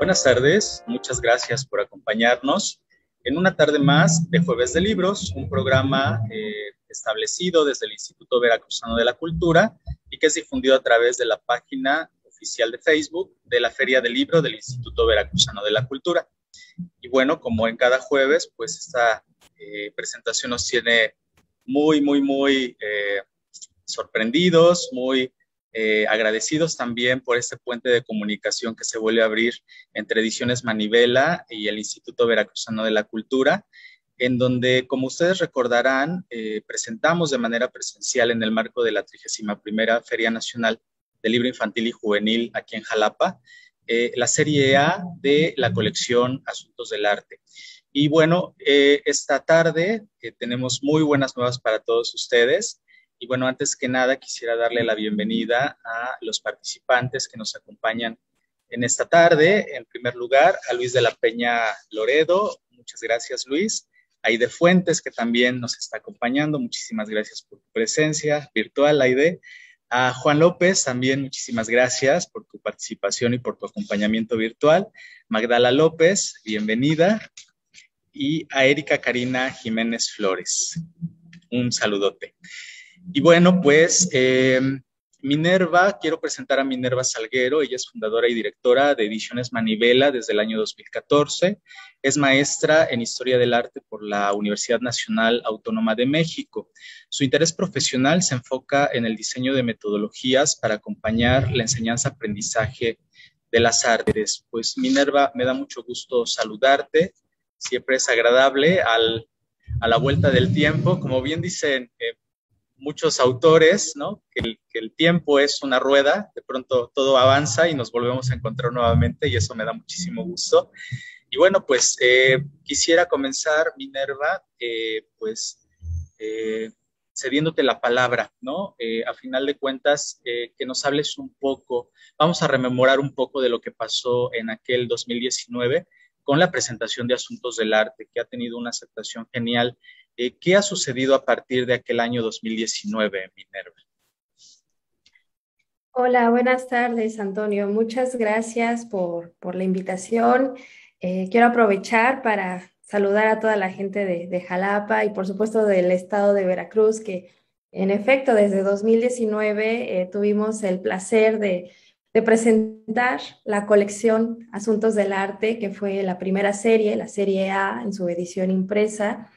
Buenas tardes, muchas gracias por acompañarnos en una tarde más de Jueves de Libros, un programa establecido desde el Instituto Veracruzano de la Cultura y que es difundido a través de la página oficial de Facebook de la Feria del Libro del Instituto Veracruzano de la Cultura. Y bueno, como en cada jueves, pues esta presentación nos tiene muy sorprendidos, muy agradecidos también por este puente de comunicación que se vuelve a abrir entre Ediciones Manivela y el Instituto Veracruzano de la Cultura, en donde, como ustedes recordarán, presentamos de manera presencial en el marco de la 31ª Feria Nacional del Libro Infantil y Juvenil aquí en Jalapa, la serie A de la colección Asuntos del Arte. Y bueno, esta tarde tenemos muy buenas nuevas para todos ustedes. Y bueno, antes que nada quisiera darle la bienvenida a los participantes que nos acompañan en esta tarde. En primer lugar, a Luis de la Peña Loredo. Muchas gracias, Luis. Aide Fuentes, que también nos está acompañando. Muchísimas gracias por tu presencia virtual, Aide. A Juan López, también muchísimas gracias por tu participación y por tu acompañamiento virtual. Magdala López, bienvenida. Y a Erika Karina Jiménez Flores. Un saludote. Y bueno, pues Minerva, quiero presentar a Minerva Salguero. Ella es fundadora y directora de Ediciones Manivela desde el año 2014. Es maestra en Historia del Arte por la Universidad Nacional Autónoma de México. Su interés profesional se enfoca en el diseño de metodologías para acompañar la enseñanza-aprendizaje de las artes. Pues Minerva, me da mucho gusto saludarte. Siempre es agradable a la vuelta del tiempo. Como bien dicen muchos autores, ¿no? Que el tiempo es una rueda, de pronto todo avanza y nos volvemos a encontrar nuevamente y eso me da muchísimo gusto. Y bueno, pues quisiera comenzar, Minerva, cediéndote la palabra, ¿no? A final de cuentas, que nos hables un poco, vamos a rememorar un poco de lo que pasó en aquel 2019 con la presentación de Asuntos del Arte, que ha tenido una aceptación genial. ¿Qué ha sucedido a partir de aquel año 2019, Minerva? Hola, buenas tardes, Antonio. Muchas gracias por la invitación. Quiero aprovechar para saludar a toda la gente de Jalapa y por supuesto del estado de Veracruz, que en efecto desde 2019 tuvimos el placer de presentar la colección Asuntos del Arte, que fue la primera serie, la serie A en su edición impresa.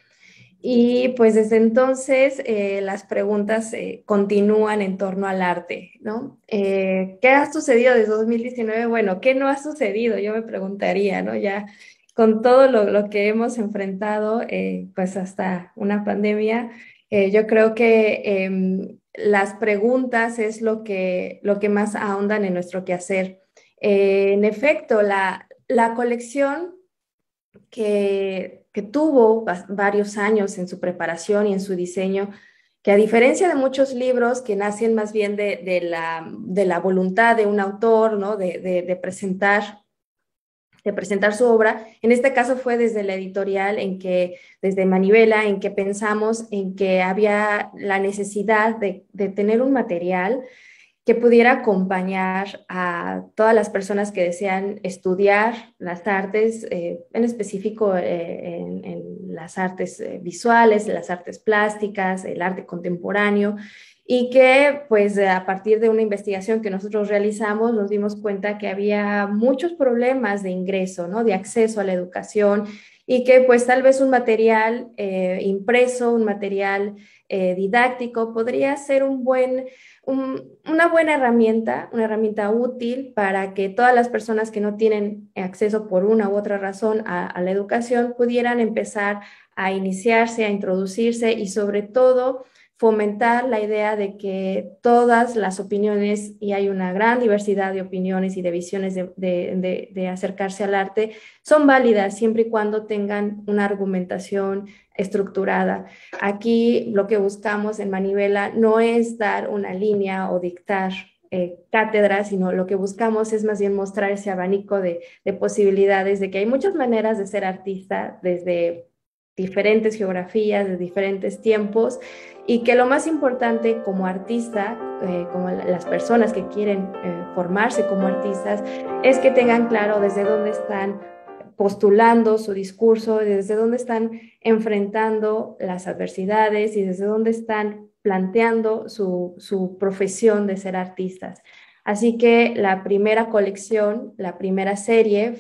Y pues desde entonces las preguntas continúan en torno al arte, ¿no? ¿Qué ha sucedido desde 2019? Bueno, ¿qué no ha sucedido? Yo me preguntaría, ¿no? Ya con todo lo que hemos enfrentado, pues hasta una pandemia, yo creo que las preguntas es lo que más ahondan en nuestro quehacer. En efecto, la colección que tuvo varios años en su preparación y en su diseño, que a diferencia de muchos libros que nacen más bien de la voluntad de un autor, ¿no? De presentar su obra. En este caso fue desde la editorial, desde Manivela, en que pensamos en que había la necesidad de tener un material que pudiera acompañar a todas las personas que desean estudiar las artes, en específico en las artes visuales, las artes plásticas, el arte contemporáneo, y que pues a partir de una investigación que nosotros realizamos nos dimos cuenta que había muchos problemas de ingreso, ¿no? De acceso a la educación y que pues tal vez un material impreso, un material didáctico podría ser una buena herramienta, una herramienta útil para que todas las personas que no tienen acceso por una u otra razón a la educación pudieran empezar a iniciarse, a introducirse y sobre todo fomentar la idea de que todas las opiniones, y hay una gran diversidad de opiniones y de visiones de acercarse al arte, son válidas siempre y cuando tengan una argumentación estructurada. Aquí lo que buscamos en Manivela no es dar una línea o dictar cátedra, sino lo que buscamos es más bien mostrar ese abanico de posibilidades, de que hay muchas maneras de ser artista, desde diferentes geografías, de diferentes tiempos, y que lo más importante como artista, como las personas que quieren formarse como artistas, es que tengan claro desde dónde están postulando su discurso, desde dónde están enfrentando las adversidades y desde dónde están planteando su profesión de ser artistas. Así que la primera colección, la primera serie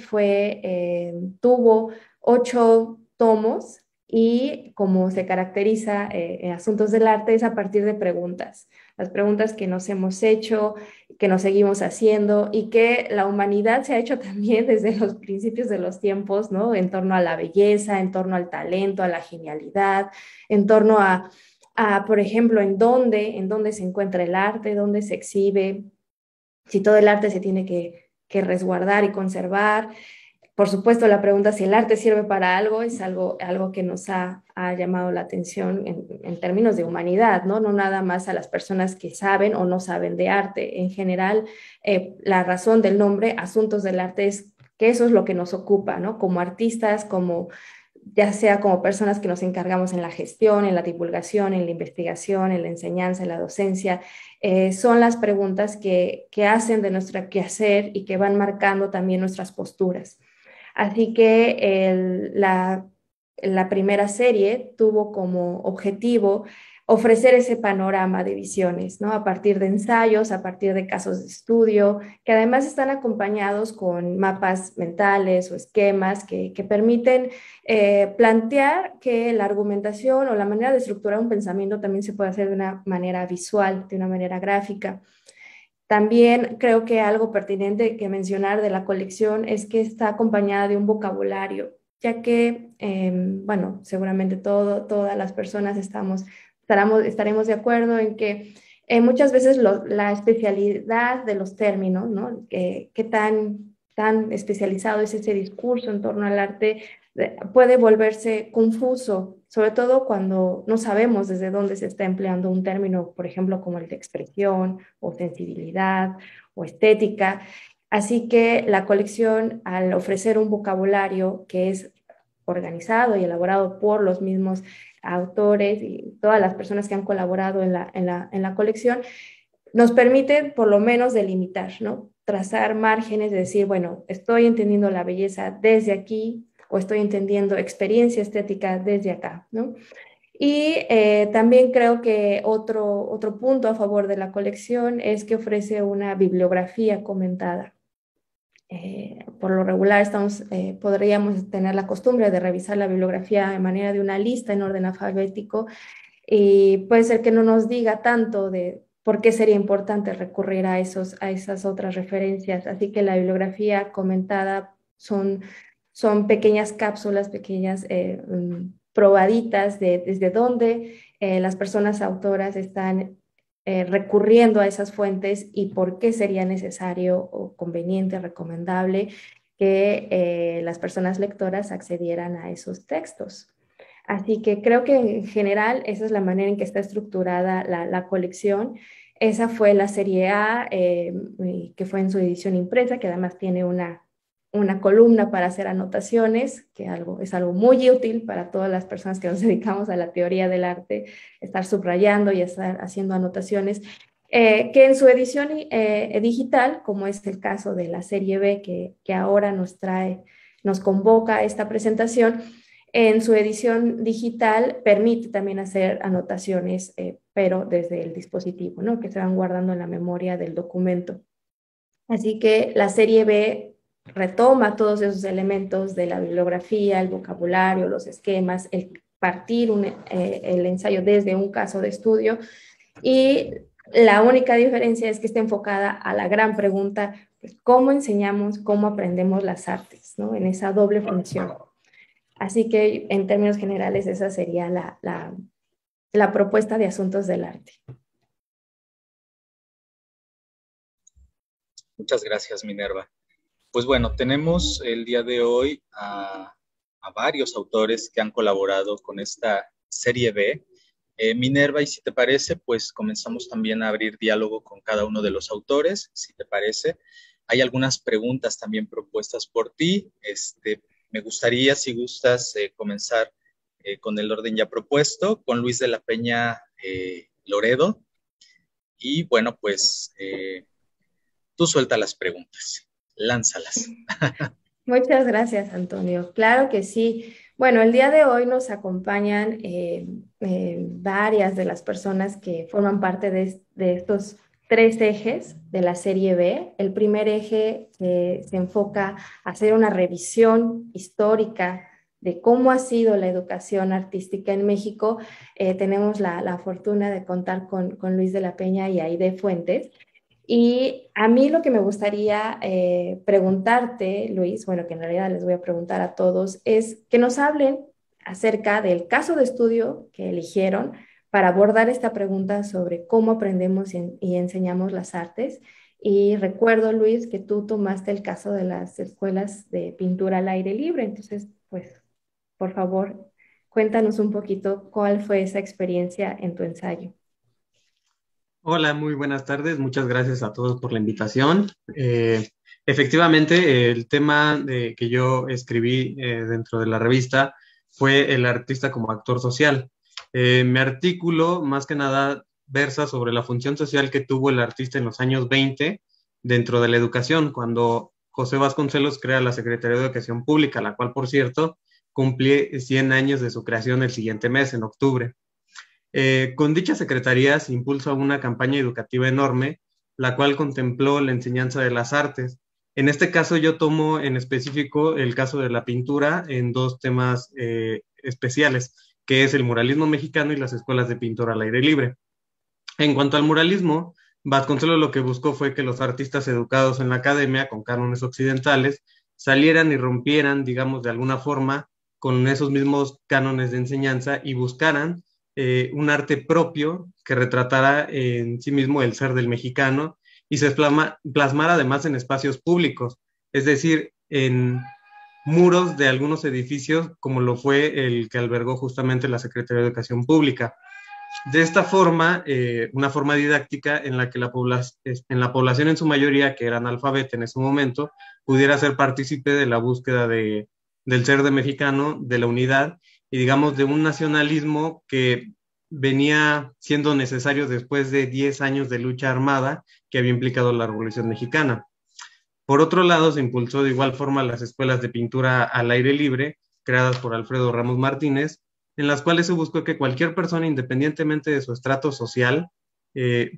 tuvo 8 tomos y como se caracteriza en Asuntos del Arte es a partir de preguntas, las preguntas que nos hemos hecho, que nos seguimos haciendo y que la humanidad se ha hecho también desde los principios de los tiempos, ¿no? En torno a la belleza, en torno al talento, a la genialidad, en torno por ejemplo, en dónde se encuentra el arte, dónde se exhibe, si todo el arte se tiene que resguardar y conservar. Por supuesto, la pregunta si el arte sirve para algo es algo que nos ha llamado la atención en términos de humanidad, ¿no? No nada más a las personas que saben o no saben de arte. En general, la razón del nombre, Asuntos del Arte, es que eso es lo que nos ocupa, ¿no? Como artistas, ya sea como personas que nos encargamos en la gestión, en la divulgación, en la investigación, en la enseñanza, en la docencia, son las preguntas que hacen de nuestro quehacer y que van marcando también nuestras posturas. Así que la primera serie tuvo como objetivo ofrecer ese panorama de visiones, ¿no? A partir de ensayos, a partir de casos de estudio, que además están acompañados con mapas mentales o esquemas que permiten plantear que la argumentación o la manera de estructurar un pensamiento también se puede hacer de una manera visual, de una manera gráfica. También creo que algo pertinente que mencionar de la colección es que está acompañada de un vocabulario, ya que, bueno, seguramente todas las personas estaremos de acuerdo en que muchas veces la especialidad de los términos, ¿no? ¿Qué tan especializado es ese discurso en torno al arte? Puede volverse confuso, sobre todo cuando no sabemos desde dónde se está empleando un término, por ejemplo, como el de expresión o sensibilidad o estética. Así que la colección, al ofrecer un vocabulario que es organizado y elaborado por los mismos autores y todas las personas que han colaborado en la colección, nos permite por lo menos delimitar, ¿no? Trazar márgenes, de decir, bueno, estoy entendiendo la belleza desde aquí o estoy entendiendo experiencia estética desde acá, ¿no? Y también creo que otro punto a favor de la colección es que ofrece una bibliografía comentada. Por lo regular podríamos tener la costumbre de revisar la bibliografía de manera de una lista en orden alfabético y puede ser que no nos diga tanto de por qué sería importante recurrir a esas otras referencias. Así que la bibliografía comentada son pequeñas cápsulas, pequeñas probaditas de desde dónde las personas autoras están recurriendo a esas fuentes y por qué sería necesario o conveniente, recomendable que las personas lectoras accedieran a esos textos. Así que creo que en general esa es la manera en que está estructurada la colección. Esa fue la serie A, que fue en su edición impresa, que además tiene una columna para hacer anotaciones, que es algo muy útil para todas las personas que nos dedicamos a la teoría del arte, estar subrayando y estar haciendo anotaciones, que en su edición digital, como es el caso de la serie B que ahora nos convoca a esta presentación, en su edición digital permite también hacer anotaciones, pero desde el dispositivo, ¿no? Que se van guardando en la memoria del documento. Así que la serie B retoma todos esos elementos de la bibliografía, el vocabulario, los esquemas, el partir el ensayo desde un caso de estudio, y la única diferencia es que está enfocada a la gran pregunta, pues, ¿cómo enseñamos, cómo aprendemos las artes, ¿no? En esa doble función. Así que en términos generales esa sería la propuesta de Asuntos del Arte. Muchas gracias, Minerva. Pues bueno, tenemos el día de hoy a varios autores que han colaborado con esta serie B. Minerva, y si te parece, pues comenzamos también a abrir diálogo con cada uno de los autores, si te parece. Hay algunas preguntas también propuestas por ti. Me gustaría, si gustas, comenzar con el orden ya propuesto, con Luis de la Peña Loredo. Y bueno, pues tú suelta las preguntas, lánzalas. Muchas gracias, Antonio. Claro que sí. Bueno, el día de hoy nos acompañan varias de las personas que forman parte de estos tres ejes de la serie B. El primer eje se enfoca a hacer una revisión histórica de cómo ha sido la educación artística en México. Tenemos la fortuna de contar con Luis de la Peña y Aide Fuentes. Y a mí lo que me gustaría preguntarte, Luis, bueno, que en realidad les voy a preguntar a todos, es que nos hablen acerca del caso de estudio que eligieron para abordar esta pregunta sobre cómo aprendemos y enseñamos las artes. Y recuerdo, Luis, que tú tomaste el caso de las escuelas de pintura al aire libre. Entonces, pues, por favor, cuéntanos un poquito cuál fue esa experiencia en tu ensayo. Hola, muy buenas tardes. Muchas gracias a todos por la invitación. Efectivamente, el tema que yo escribí dentro de la revista fue el artista como actor social. Mi artículo, más que nada, versa sobre la función social que tuvo el artista en los años 20 dentro de la educación, cuando José Vasconcelos crea la Secretaría de Educación Pública, la cual, por cierto, cumple 100 años de su creación el siguiente mes, en octubre. Con dicha secretaría se impulsa una campaña educativa enorme, la cual contempló la enseñanza de las artes. En este caso yo tomo en específico el caso de la pintura en dos temas especiales, que es el muralismo mexicano y las escuelas de pintura al aire libre. En cuanto al muralismo, Vasconcelos lo que buscó fue que los artistas educados en la academia con cánones occidentales salieran y rompieran, digamos, de alguna forma con esos mismos cánones de enseñanza y buscaran un arte propio que retratara en sí mismo el ser del mexicano y se plasmara además en espacios públicos, es decir, en muros de algunos edificios como lo fue el que albergó justamente la Secretaría de Educación Pública. De esta forma, una forma didáctica en la que en la población en su mayoría, que era analfabeta en ese momento, pudiera ser partícipe de la búsqueda del ser de mexicano, de la unidad y digamos de un nacionalismo que venía siendo necesario después de 10 años de lucha armada que había implicado la Revolución Mexicana. Por otro lado, se impulsó de igual forma las escuelas de pintura al aire libre, creadas por Alfredo Ramos Martínez, en las cuales se buscó que cualquier persona, independientemente de su estrato social,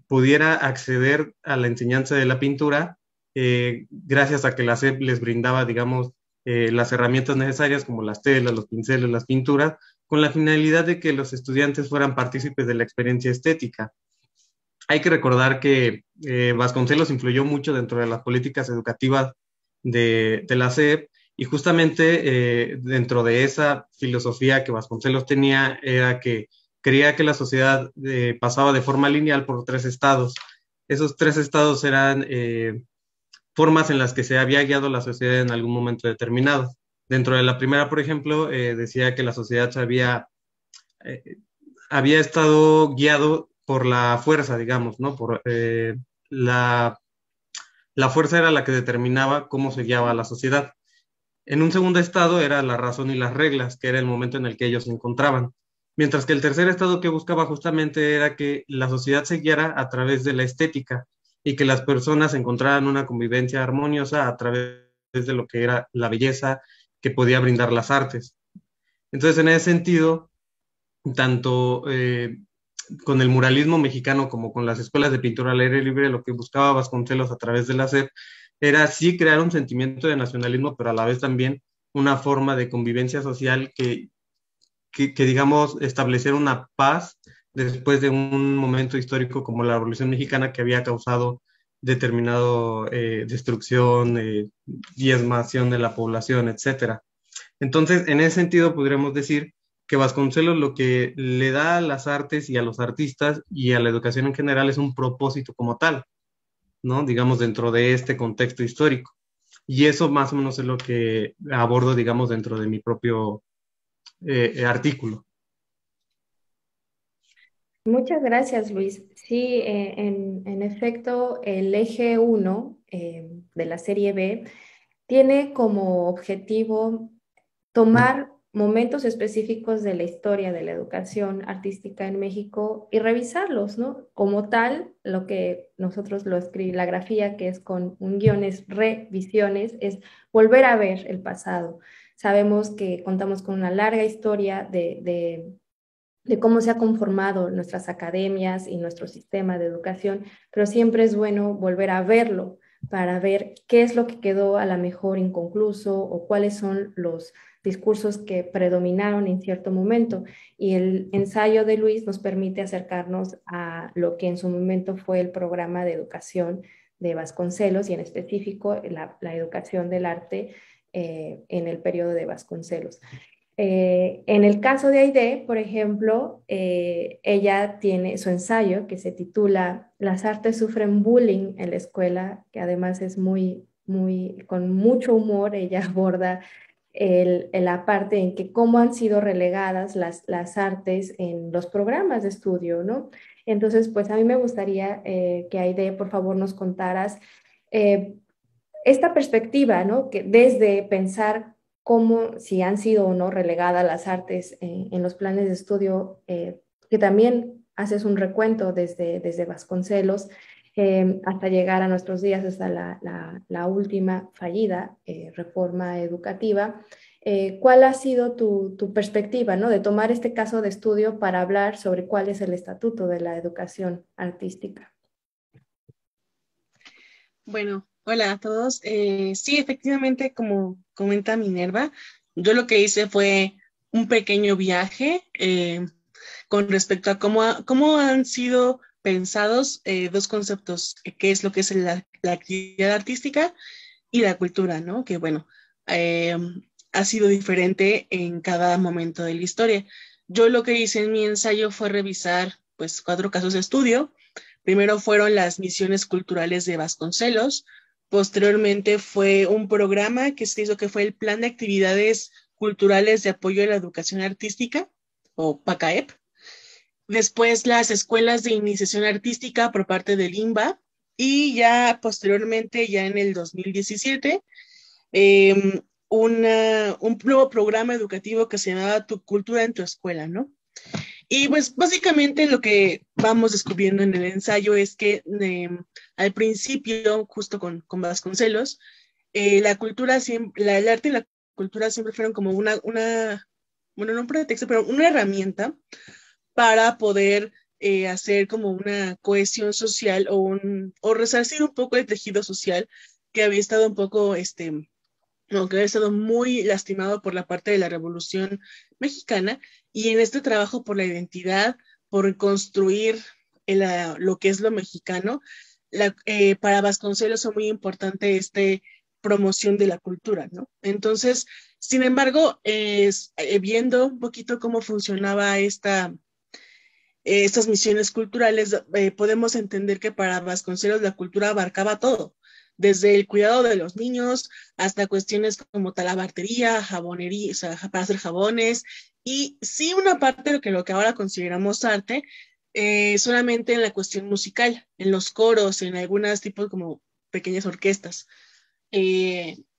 pudiera acceder a la enseñanza de la pintura, gracias a que la SEP les brindaba, digamos, las herramientas necesarias como las telas, los pinceles, las pinturas, con la finalidad de que los estudiantes fueran partícipes de la experiencia estética. Hay que recordar que Vasconcelos influyó mucho dentro de las políticas educativas de la SEP y justamente dentro de esa filosofía que Vasconcelos tenía era que creía que la sociedad pasaba de forma lineal por tres estados. Esos tres estados eran formas en las que se había guiado la sociedad en algún momento determinado. Dentro de la primera, por ejemplo, decía que la sociedad eh, había estado guiado por la fuerza, digamos, ¿no? La, la fuerza era la que determinaba cómo se guiaba a la sociedad. En un segundo estado era la razón y las reglas, que era el momento en el que ellos se encontraban. Mientras que el tercer estado que buscaba justamente era que la sociedad se guiara a través de la estética y que las personas encontraran una convivencia armoniosa a través de lo que era la belleza que podía brindar las artes. Entonces, en ese sentido, tanto con el muralismo mexicano como con las escuelas de pintura al aire libre, lo que buscaba Vasconcelos a través de la SEP era sí crear un sentimiento de nacionalismo, pero a la vez también una forma de convivencia social que digamos, establecer una paz después de un momento histórico como la Revolución Mexicana que había causado determinado destrucción, diezmación de la población, etcétera. Entonces, en ese sentido, podríamos decir que Vasconcelos lo que le da a las artes y a los artistas y a la educación en general es un propósito como tal, ¿no? Digamos, dentro de este contexto histórico. Y eso más o menos es lo que abordo, digamos, dentro de mi propio artículo. Muchas gracias, Luis. Sí, en efecto, el eje uno de la serie B tiene como objetivo tomar momentos específicos de la historia de la educación artística en México y revisarlos, ¿no? Como tal, lo que nosotros lo escribimos, la grafía, que es con un guión, es revisiones, es volver a ver el pasado. Sabemos que contamos con una larga historia de cómo se ha conformado nuestras academias y nuestro sistema de educación, pero siempre es bueno volver a verlo para ver qué es lo que quedó a lo mejor inconcluso o cuáles son los discursos que predominaron en cierto momento. Y el ensayo de Luis nos permite acercarnos a lo que en su momento fue el programa de educación de Vasconcelos y en específico la educación del arte en el periodo de Vasconcelos. En el caso de Aide, por ejemplo, ella tiene su ensayo que se titula Las artes sufren bullying en la escuela, que además es con mucho humor. Ella aborda la parte en que cómo han sido relegadas las artes en los programas de estudio, ¿no? Entonces, pues a mí me gustaría que Aide, por favor, nos contaras eh, esta perspectiva, ¿no? Que desde pensar cómo, si han sido o no relegadas las artes en los planes de estudio, que también haces un recuento desde Vasconcelos hasta llegar a nuestros días, hasta la última fallida reforma educativa. ¿Cuál ha sido tu perspectiva, ¿no? De tomar este caso de estudio para hablar sobre cuál es el estatuto de la educación artística? Bueno, hola a todos. Sí, efectivamente, como comenta Minerva, yo lo que hice fue un pequeño viaje con respecto a cómo han sido pensados dos conceptos, que es lo que es la actividad artística y la cultura, ¿no? Que bueno, eh, ha sido diferente en cada momento de la historia. Yo lo que hice en mi ensayo fue revisar pues 4 casos de estudio. Primero fueron las misiones culturales de Vasconcelos. Posteriormente fue un programa que se hizo que fue el Plan de Actividades Culturales de Apoyo a la Educación Artística, o PACAEP. Después las escuelas de iniciación artística por parte del INBA. Y ya posteriormente, ya en el 2017, un nuevo programa educativo que se llamaba Tu Cultura en tu Escuela, ¿no? Y pues básicamente lo que vamos descubriendo en el ensayo es que al principio, justo con Vasconcelos, la cultura siempre, el arte y la cultura siempre fueron como bueno, no un pretexto, pero una herramienta para poder hacer como una cohesión social o resarcir un poco el tejido social que había estado un poco, que había estado muy lastimado por la parte de la Revolución Mexicana, y en este trabajo por la identidad, por construir lo que es lo mexicano, para Vasconcelos fue muy importante promoción de la cultura, ¿no? Entonces, sin embargo, viendo un poquito cómo funcionaba estas misiones culturales, podemos entender que para Vasconcelos la cultura abarcaba todo, desde el cuidado de los niños hasta cuestiones como talabartería, jabonería, o sea, para hacer jabones, y sí una parte de lo que ahora consideramos arte, solamente en la cuestión musical, en los coros, en algunos tipos como pequeñas orquestas.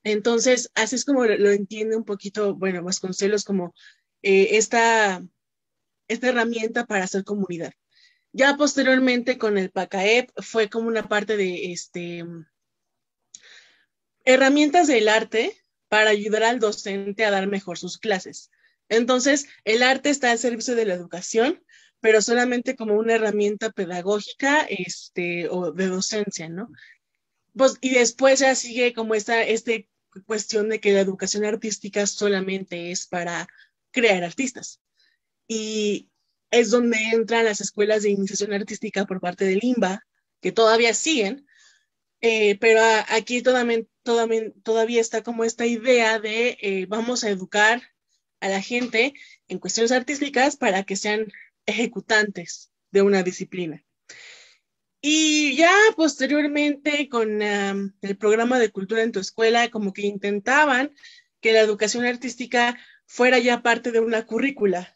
Entonces, así es como lo entiende un poquito, bueno, Vasconcelos como esta herramienta para hacer comunidad. Ya posteriormente con el PACAEP fue como una parte de herramientas del arte para ayudar al docente a dar mejor sus clases. Entonces, el arte está al servicio de la educación, pero solamente como una herramienta pedagógica o de docencia, ¿no? Pues, y después ya sigue como esta cuestión de que la educación artística solamente es para crear artistas. Y es donde entran las escuelas de iniciación artística por parte del INBA, que todavía siguen, pero aquí todavía está como esta idea de vamos a educar a la gente en cuestiones artísticas para que sean ejecutantes de una disciplina. Y ya posteriormente con el programa de cultura en tu escuela, como que intentaban que la educación artística fuera ya parte de una currícula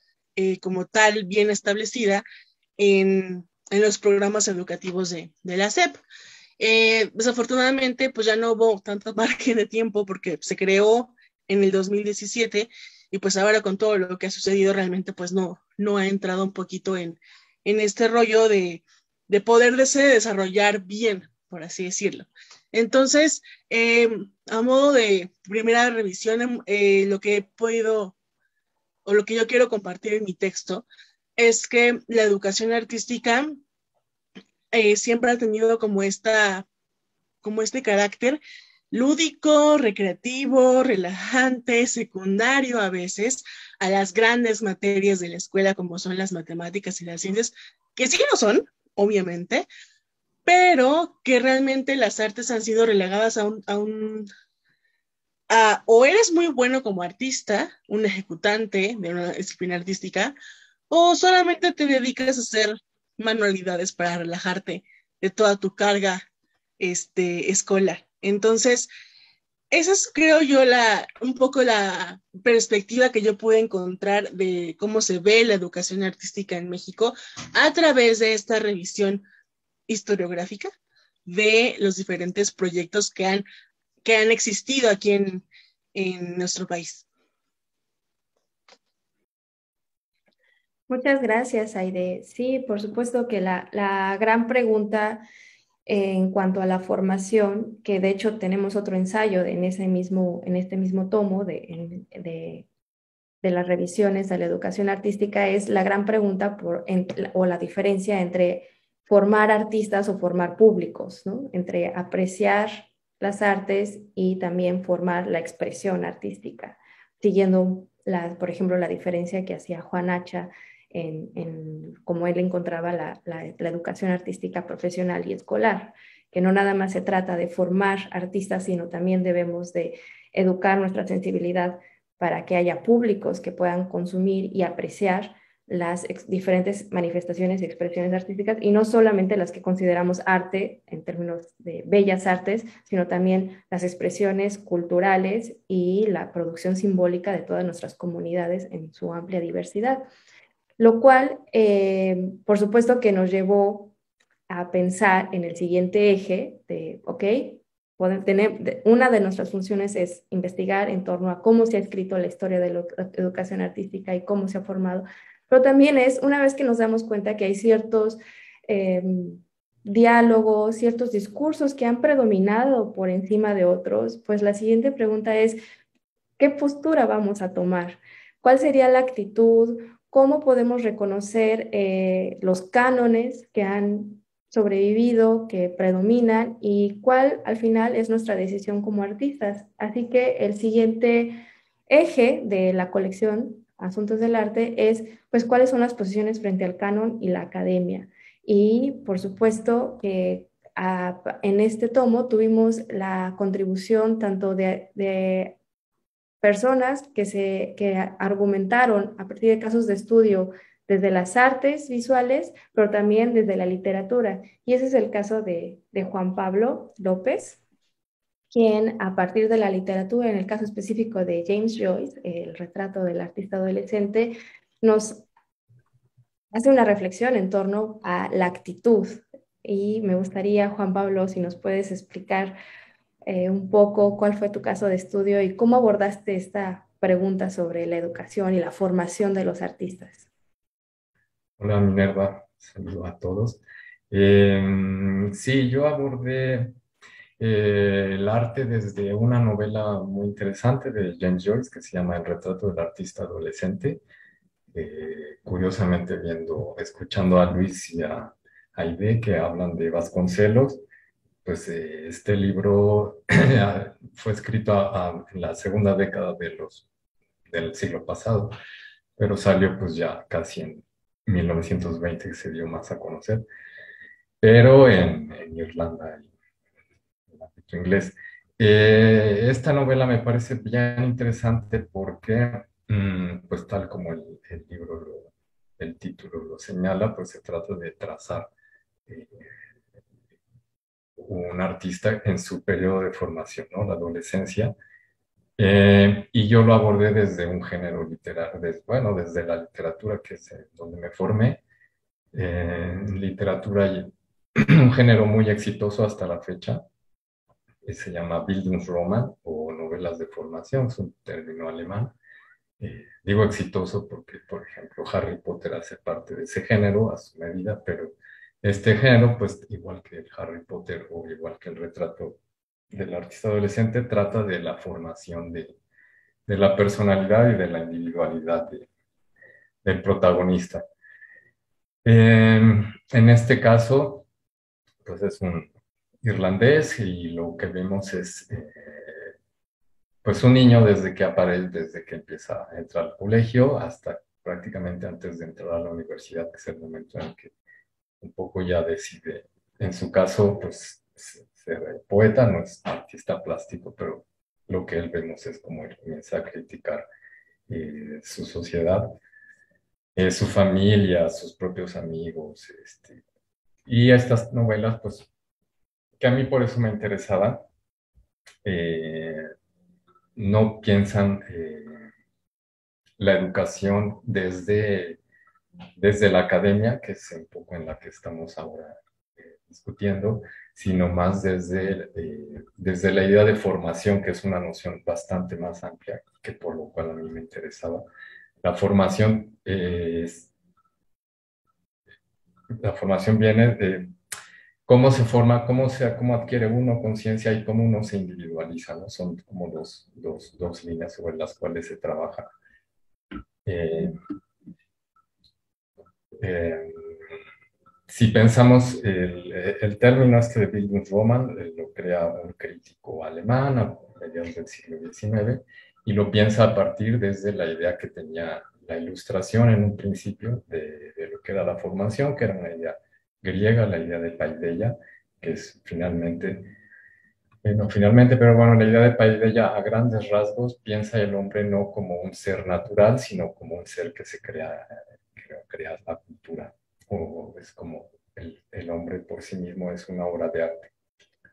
como tal bien establecida en los programas educativos de la SEP. Desafortunadamente, pues ya no hubo tanto margen de tiempo porque se creó en el 2017 y pues ahora con todo lo que ha sucedido realmente pues no ha entrado un poquito en este rollo de poderse desarrollar bien, por así decirlo. Entonces, a modo de primera revisión, lo que he podido o lo que yo quiero compartir en mi texto es que la educación artística siempre ha tenido como este carácter lúdico, recreativo, relajante, secundario a veces a las grandes materias de la escuela como son las matemáticas y las ciencias, que sí lo son, obviamente, pero que realmente las artes han sido relegadas o eres muy bueno como artista, un ejecutante de una disciplina artística, o solamente te dedicas a hacer manualidades para relajarte de toda tu carga escolar. Entonces, esa es, creo yo, un poco la perspectiva que yo pude encontrar de cómo se ve la educación artística en México a través de esta revisión historiográfica de los diferentes proyectos que han existido aquí en nuestro país. Muchas gracias, Aide. Sí, por supuesto que la gran pregunta en cuanto a la formación, que de hecho tenemos otro ensayo en este mismo tomo de las revisiones de la educación artística, es la gran pregunta o la diferencia entre formar artistas o formar públicos, ¿no? Entre apreciar las artes y también formar la expresión artística, siguiendo, por ejemplo, la diferencia que hacía Juan Hacha en cómo él encontraba la educación artística profesional y escolar, que no nada más se trata de formar artistas, sino también debemos de educar nuestra sensibilidad para que haya públicos que puedan consumir y apreciar las diferentes manifestaciones y expresiones artísticas, y no solamente las que consideramos arte en términos de bellas artes, sino también las expresiones culturales y la producción simbólica de todas nuestras comunidades en su amplia diversidad. Lo cual, por supuesto que nos llevó a pensar en el siguiente eje de, ok, una de nuestras funciones es investigar en torno a cómo se ha escrito la historia de la educación artística y cómo se ha formado, pero también es una vez que nos damos cuenta que hay ciertos diálogos, ciertos discursos que han predominado por encima de otros, pues la siguiente pregunta es, ¿qué postura vamos a tomar? ¿Cuál sería la actitud? ¿Cómo podemos reconocer los cánones que han sobrevivido, que predominan, y cuál al final es nuestra decisión como artistas? Así que el siguiente eje de la colección Asuntos del Arte es, pues, cuáles son las posiciones frente al canon y la academia. Y por supuesto que en este tomo tuvimos la contribución tanto de personas que argumentaron a partir de casos de estudio desde las artes visuales, pero también desde la literatura. Y ese es el caso de Juan Pablo López, quien a partir de la literatura, en el caso específico de James Joyce, el retrato del artista adolescente, nos hace una reflexión en torno a la actitud. Y me gustaría, Juan Pablo, si nos puedes explicar un poco cuál fue tu caso de estudio y cómo abordaste esta pregunta sobre la educación y la formación de los artistas. Hola Minerva, saludo a todos. Sí, yo abordé el arte desde una novela muy interesante de James Joyce que se llama El retrato del artista adolescente. Curiosamente escuchando a Luis y a Aide que hablan de Vasconcelos, pues este libro fue escrito en la segunda década del siglo pasado, pero salió pues ya casi en 1920 que se dio más a conocer, pero en Irlanda y en ámbito inglés. Esta novela me parece bien interesante porque, pues tal como el libro, el título lo señala, pues se trata de trazar un artista en su periodo de formación, ¿no? La adolescencia. Y yo lo abordé desde un género literario, desde la literatura, que es donde me formé. Literatura y un género muy exitoso hasta la fecha, se llama Bildungsroman o novelas de formación, es un término alemán. digo exitoso porque, por ejemplo, Harry Potter hace parte de ese género a su medida, pero este género, pues igual que el Harry Potter o igual que el retrato del artista adolescente, trata de la formación de la personalidad y de la individualidad del protagonista. En este caso, pues es un irlandés y lo que vemos es pues un niño desde que aparece, desde que empieza a entrar al colegio hasta prácticamente antes de entrar a la universidad, que es el momento en que un poco ya decide, en su caso, pues ser poeta, no es artista plástico, pero lo que él vemos es como él comienza a criticar su sociedad, su familia, sus propios amigos, y estas novelas, pues, que a mí por eso me interesaban, eh, no piensan la educación desde la academia, que es un poco en la que estamos ahora discutiendo, sino más desde la idea de formación, que es una noción bastante más amplia, que por lo cual a mí me interesaba. La formación, la formación viene de cómo se forma, cómo adquiere uno conciencia y cómo uno se individualiza, ¿no? Son como dos líneas sobre las cuales se trabaja. Eh, eh, si pensamos el término este de Bildungsroman, lo crea un crítico alemán a mediados del siglo XIX y lo piensa a partir desde la idea que tenía la ilustración en un principio de lo que era la formación, que era una idea griega, la idea de paideia, que es finalmente, pero bueno, la idea de paideia a grandes rasgos piensa el hombre no como un ser natural, sino como un ser que se crea la cultura, o es como el hombre por sí mismo es una obra de arte.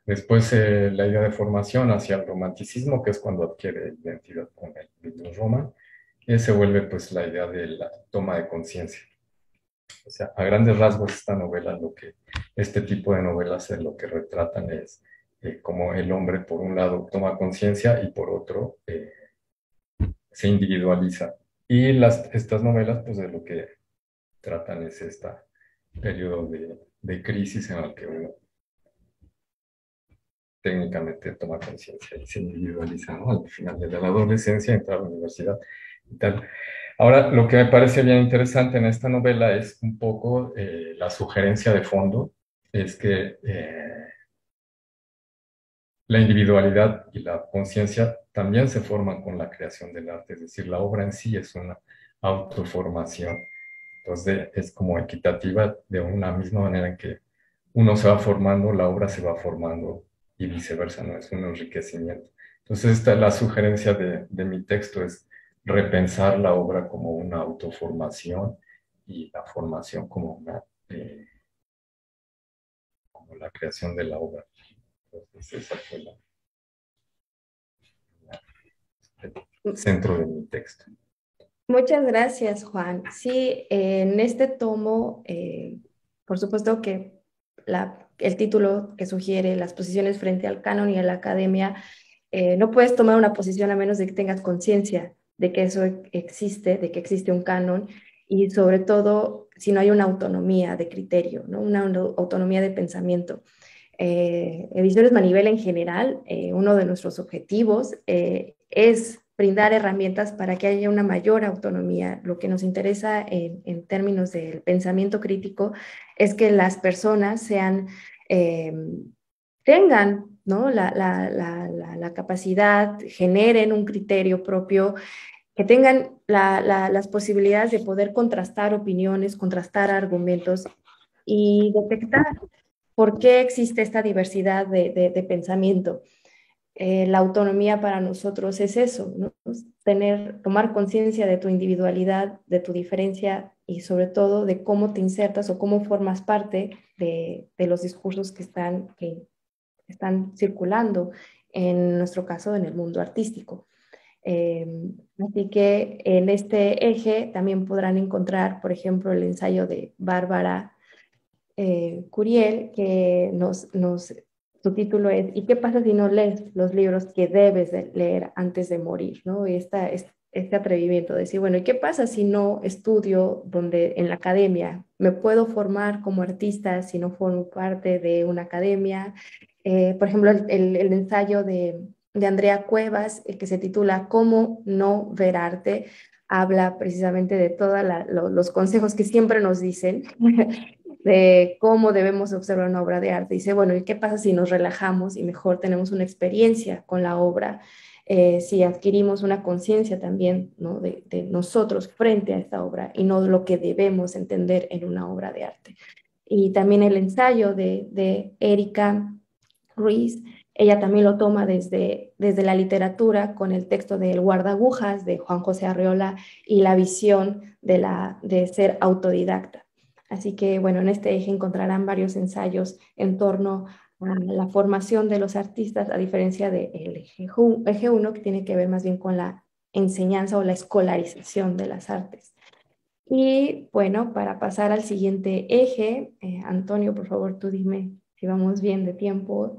Después la idea de formación hacia el romanticismo, que es cuando adquiere identidad con el Bildungsroman, y se vuelve pues la idea de la toma de conciencia. O sea, a grandes rasgos esta novela, este tipo de novelas lo que retratan es como el hombre por un lado toma conciencia y por otro se individualiza. Y estas novelas pues de lo que tratan es este periodo de crisis en el que uno técnicamente toma conciencia y se individualiza, ¿no? Al final de la adolescencia, entrar a la universidad y tal. Ahora, lo que me parece bien interesante en esta novela es un poco la sugerencia de fondo, es que la individualidad y la conciencia también se forman con la creación del arte, es decir, la obra en sí es una autoformación. Entonces, es como equitativa de una misma manera en que uno se va formando, la obra se va formando y viceversa, ¿no? Es un enriquecimiento. Entonces, esta es la sugerencia de mi texto, es repensar la obra como una autoformación y la formación como como la creación de la obra. Entonces, esa fue el centro de mi texto. Muchas gracias, Juan. Sí, en este tomo, por supuesto que el título que sugiere las posiciones frente al canon y a la academia, no puedes tomar una posición a menos de que tengas conciencia de que eso existe, de que existe un canon, y sobre todo si no hay una autonomía de criterio, ¿no? Una autonomía de pensamiento. Ediciones Manivela en general, uno de nuestros objetivos es brindar herramientas para que haya una mayor autonomía. Lo que nos interesa en términos del pensamiento crítico es que las personas tengan, ¿no? la capacidad, generen un criterio propio, que tengan las posibilidades de poder contrastar opiniones, contrastar argumentos y detectar por qué existe esta diversidad de pensamiento. La autonomía para nosotros es eso, ¿no? Tomar conciencia de tu individualidad, de tu diferencia y sobre todo de cómo te insertas o cómo formas parte de los discursos que están circulando, en nuestro caso, en el mundo artístico. Así que en este eje también podrán encontrar, por ejemplo, el ensayo de Bárbara Curiel, que su título es ¿Y qué pasa si no lees los libros que debes de leer antes de morir? ¿No? Y este atrevimiento de decir, bueno, ¿y qué pasa si no estudio donde en la academia? ¿Me puedo formar como artista si no formo parte de una academia? Por ejemplo, el ensayo de Andrea Cuevas, el que se titula ¿Cómo no ver arte? Habla precisamente de todos los consejos que siempre nos dicen de cómo debemos observar una obra de arte. Dice, bueno, ¿y qué pasa si nos relajamos y mejor tenemos una experiencia con la obra? Si adquirimos una conciencia también, ¿no? de nosotros frente a esta obra y no lo que debemos entender en una obra de arte. Y también el ensayo de Erika Ruiz, ella también lo toma desde la literatura con el texto de El guardagujas de Juan José Arreola y la visión de ser autodidacta. Así que, bueno, en este eje encontrarán varios ensayos en torno a la formación de los artistas, a diferencia del eje 1, que tiene que ver más bien con la enseñanza o la escolarización de las artes. Y bueno, para pasar al siguiente eje, Antonio, por favor, tú dime si vamos bien de tiempo.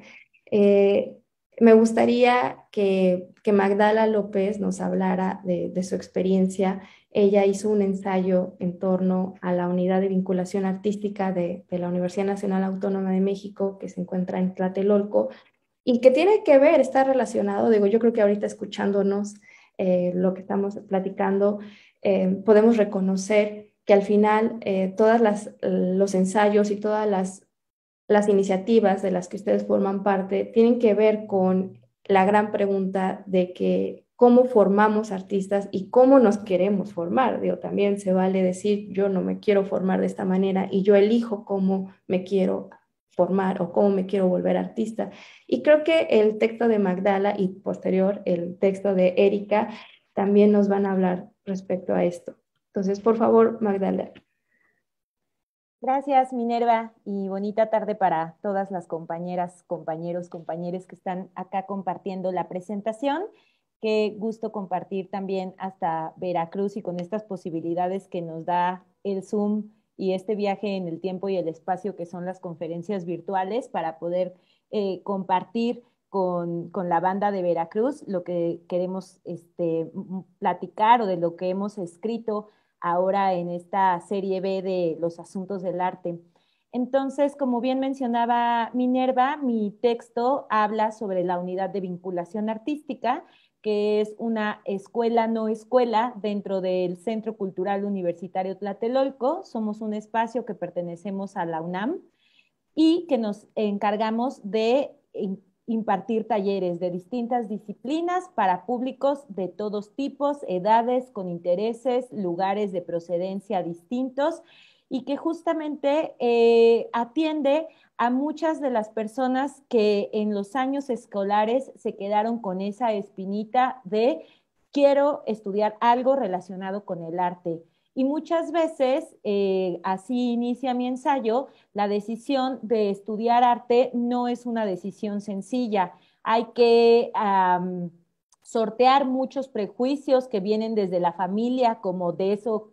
Eh, Me gustaría que Magdala López nos hablara de su experiencia. Ella hizo un ensayo en torno a la unidad de vinculación artística de la Universidad Nacional Autónoma de México, que se encuentra en Tlatelolco, y que tiene que ver, está relacionado, digo, yo creo que ahorita escuchándonos lo que estamos platicando, podemos reconocer que al final todas los ensayos y todas las iniciativas de las que ustedes forman parte tienen que ver con la gran pregunta de que cómo formamos artistas y cómo nos queremos formar. Digo, también se vale decir, yo no me quiero formar de esta manera y yo elijo cómo me quiero formar o cómo me quiero volver artista. Y creo que el texto de Magdala y posterior el texto de Erika también nos van a hablar respecto a esto. Entonces, por favor, Magdala. Gracias, Minerva, y bonita tarde para todas las compañeras, compañeros, compañeres que están acá compartiendo la presentación. Qué gusto compartir también hasta Veracruz y con estas posibilidades que nos da el Zoom y este viaje en el tiempo y el espacio que son las conferencias virtuales para poder compartir con la banda de Veracruz lo que queremos platicar o de lo que hemos escrito ahora en esta serie B de los asuntos del arte. Entonces, como bien mencionaba Minerva, mi texto habla sobre la unidad de vinculación artística, que es una escuela no escuela dentro del Centro Cultural Universitario Tlatelolco. Somos un espacio que pertenecemos a la UNAM y que nos encargamos de impartir talleres de distintas disciplinas para públicos de todos tipos, edades, con intereses, lugares de procedencia distintos y que justamente atiende a muchas de las personas que en los años escolares se quedaron con esa espinita de quiero estudiar algo relacionado con el arte. Y muchas veces, así inicia mi ensayo, la decisión de estudiar arte no es una decisión sencilla. Hay que sortear muchos prejuicios que vienen desde la familia, como de eso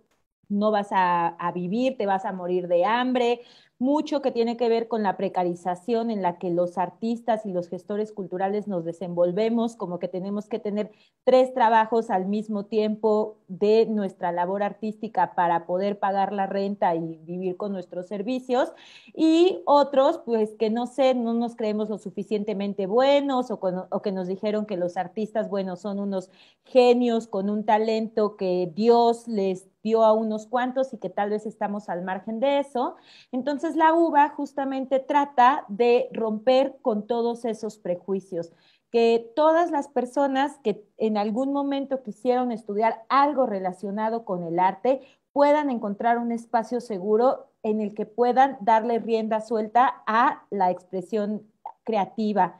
no vas a vivir, te vas a morir de hambre, mucho que tiene que ver con la precarización en la que los artistas y los gestores culturales nos desenvolvemos, como que tenemos que tener 3 trabajos al mismo tiempo de nuestra labor artística para poder pagar la renta y vivir con nuestros servicios, y otros, pues que no sé, no nos creemos lo suficientemente buenos o que nos dijeron que los artistas, bueno, son unos genios con un talento que Dios les dio a unos cuantos y que tal vez estamos al margen de eso. Entonces la UBA justamente trata de romper con todos esos prejuicios, que todas las personas que en algún momento quisieron estudiar algo relacionado con el arte puedan encontrar un espacio seguro en el que puedan darle rienda suelta a la expresión creativa.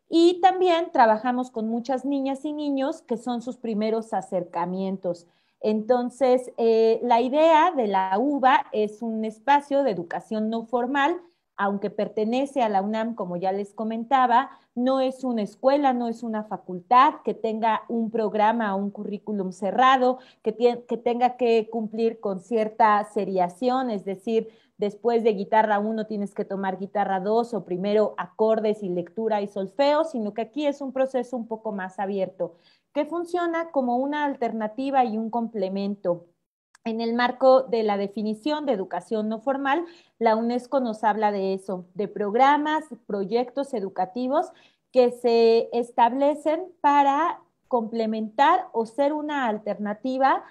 Y también trabajamos con muchas niñas y niños que son sus primeros acercamientos. Entonces, la idea de la UBA es un espacio de educación no formal, aunque pertenece a la UNAM, como ya les comentaba, no es una escuela, no es una facultad que tenga un programa o un currículum cerrado, que tenga que cumplir con cierta seriación, es decir, después de guitarra 1 tienes que tomar guitarra 2 o primero acordes y lectura y solfeo, sino que aquí es un proceso un poco más abierto, que funciona como una alternativa y un complemento. En el marco de la definición de educación no formal, la UNESCO nos habla de eso, de programas, proyectos educativos que se establecen para complementar o ser una alternativa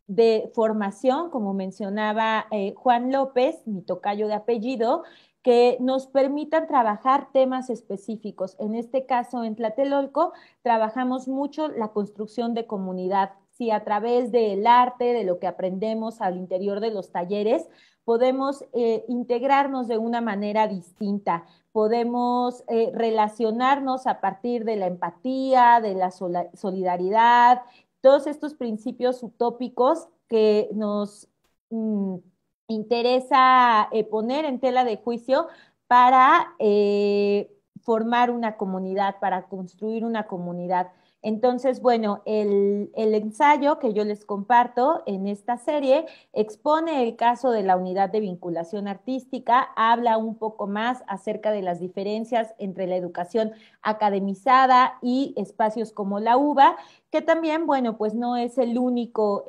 de formación, como mencionaba Juan López, mi tocayo de apellido, que nos permitan trabajar temas específicos. En este caso, en Tlatelolco, trabajamos mucho la construcción de comunidad. Si a través del arte, de lo que aprendemos al interior de los talleres, podemos integrarnos de una manera distinta, podemos relacionarnos a partir de la empatía, de la solidaridad, todos estos principios utópicos que nos interesa poner en tela de juicio para formar una comunidad, para construir una comunidad. Entonces, bueno, el ensayo que yo les comparto en esta serie expone el caso de la unidad de vinculación artística, habla un poco más acerca de las diferencias entre la educación academizada y espacios como la UBA, que también, bueno, pues no es el único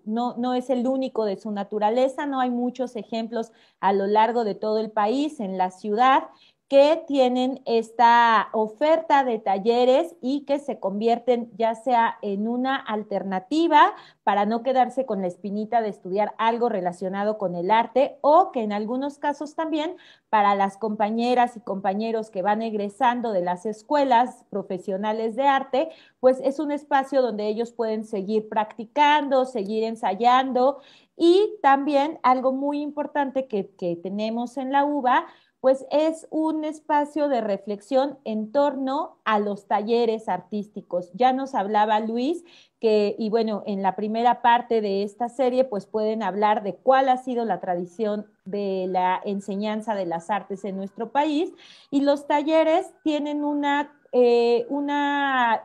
no es el único de su naturaleza, no hay muchos ejemplos a lo largo de todo el país, en la ciudad, que tienen esta oferta de talleres y que se convierten ya sea en una alternativa para no quedarse con la espinita de estudiar algo relacionado con el arte, o que en algunos casos también para las compañeras y compañeros que van egresando de las escuelas profesionales de arte, pues es un espacio donde ellos pueden seguir practicando, seguir ensayando, y también algo muy importante que tenemos en la UBA, pues es un espacio de reflexión en torno a los talleres artísticos. Ya nos hablaba Luis que, y bueno, en la primera parte de esta serie, pues pueden hablar de cuál ha sido la tradición de la enseñanza de las artes en nuestro país, y los talleres tienen una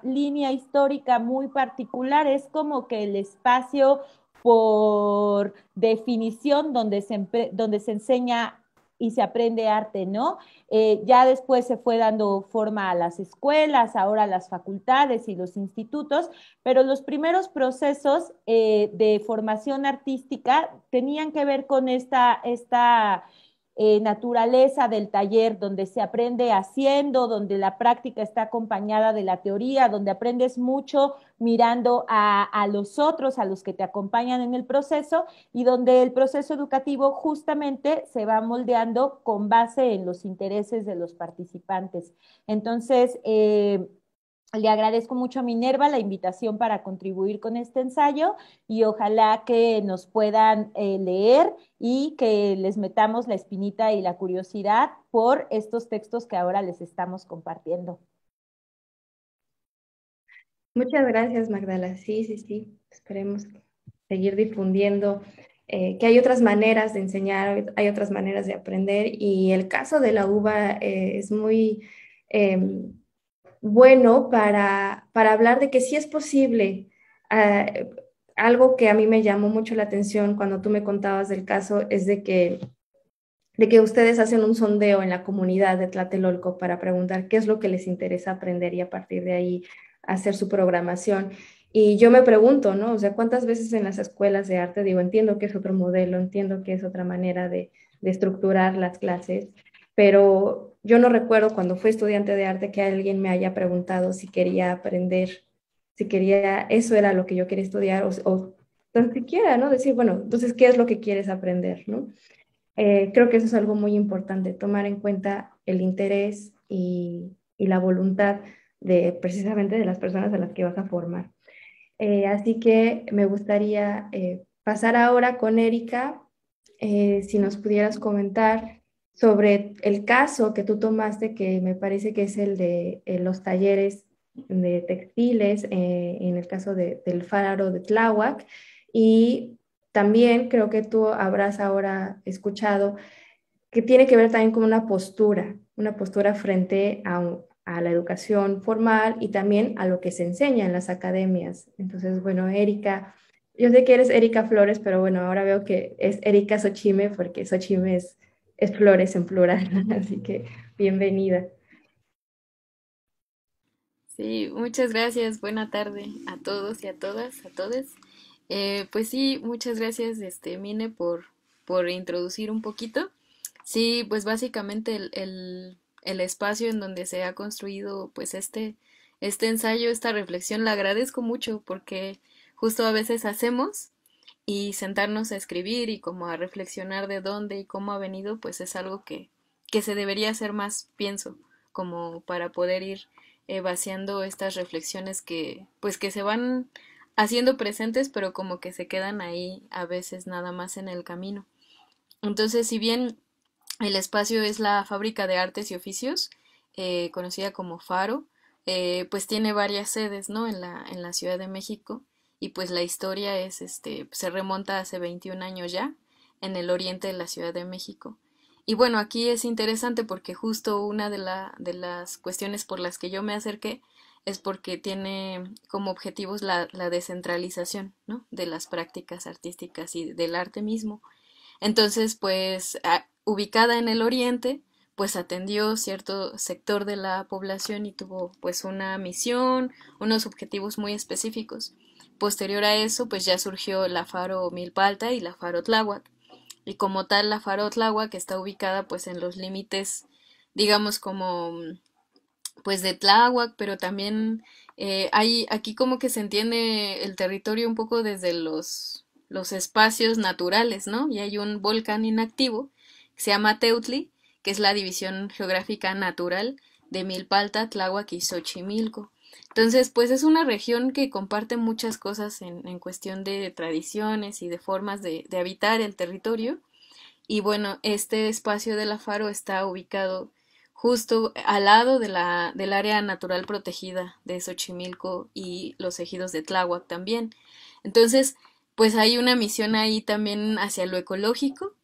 línea histórica muy particular, es como que el espacio por definición donde se enseña y se aprende arte, ¿no? Ya después se fue dando forma a las escuelas, ahora a las facultades y los institutos, pero los primeros procesos de formación artística tenían que ver con esta naturaleza del taller, donde se aprende haciendo, donde la práctica está acompañada de la teoría, donde aprendes mucho mirando a los otros, a los que te acompañan en el proceso, y donde el proceso educativo justamente se va moldeando con base en los intereses de los participantes. Entonces, le agradezco mucho a Minerva la invitación para contribuir con este ensayo, y ojalá que nos puedan leer y que les metamos la espinita y la curiosidad por estos textos que ahora les estamos compartiendo. Muchas gracias, Magdala. Sí, sí, sí. Esperemos seguir difundiendo que hay otras maneras de enseñar, hay otras maneras de aprender, y el caso de la UBA es muy bueno para hablar de que sí es posible. Algo que a mí me llamó mucho la atención cuando tú me contabas del caso es de que ustedes hacen un sondeo en la comunidad de Tlatelolco para preguntar qué es lo que les interesa aprender, y a partir de ahí hacer su programación. Y yo me pregunto, ¿no? O sea, ¿cuántas veces en las escuelas de arte digo, entiendo que es otro modelo, entiendo que es otra manera de estructurar las clases, pero yo no recuerdo cuando fui estudiante de arte que alguien me haya preguntado si quería aprender, si quería, eso era lo que yo quería estudiar, o tan siquiera, ¿no? Decir, bueno, entonces, ¿qué es lo que quieres aprender, ¿no? Creo que eso es algo muy importante, tomar en cuenta el interés y la voluntad de precisamente de las personas a las que vas a formar. Así que me gustaría pasar ahora con Erika, si nos pudieras comentar sobre el caso que tú tomaste, que me parece que es el de los talleres de textiles, en el caso del Faro de Tláhuac, y también creo que tú habrás ahora escuchado que tiene que ver también con una postura frente a la educación formal y también a lo que se enseña en las academias. Entonces, bueno, Erika, yo sé que eres Erika Flores, pero bueno, ahora veo que es Erika Xochime, porque Xochime es flores en plural, así que bienvenida. Sí, muchas gracias. Buena tarde a todos y a todas, a todes. Pues sí, muchas gracias, Mine, por introducir un poquito. Sí, pues básicamente el espacio en donde se ha construido pues este ensayo, esta reflexión, la agradezco mucho porque justo a veces hacemos y sentarnos a escribir y como a reflexionar de dónde y cómo ha venido, pues es algo que se debería hacer más, pienso, como para poder ir vaciando estas reflexiones que pues que se van haciendo presentes, pero como que se quedan ahí a veces nada más en el camino. Entonces, si bien el espacio es la Fábrica de Artes y Oficios, conocida como Faro, pues tiene varias sedes, ¿no? En la Ciudad de México, y pues la historia se remonta hace 21 años ya, en el oriente de la Ciudad de México. Y bueno, aquí es interesante porque justo una de las cuestiones por las que yo me acerqué es porque tiene como objetivos la descentralización, ¿no? De las prácticas artísticas y del arte mismo. Entonces, pues, ubicada en el oriente, pues atendió cierto sector de la población y tuvo pues una misión, unos objetivos muy específicos. Posterior a eso, pues ya surgió la Faro Milpalta y la Faro Tláhuac. Y como tal, la Faro Tláhuac está ubicada pues en los límites, digamos como pues de Tláhuac, pero también hay aquí como que se entiende el territorio un poco desde los espacios naturales, ¿no? Y hay un volcán inactivo que se llama Teutli, que es la división geográfica natural de Milpalta, Tláhuac y Xochimilco. Entonces, pues es una región que comparte muchas cosas en cuestión de tradiciones y de formas de habitar el territorio. Y bueno, este espacio de la Faro está ubicado justo al lado del área natural protegida de Xochimilco y los ejidos de Tláhuac también. Entonces, pues hay una misión ahí también hacia lo ecológico,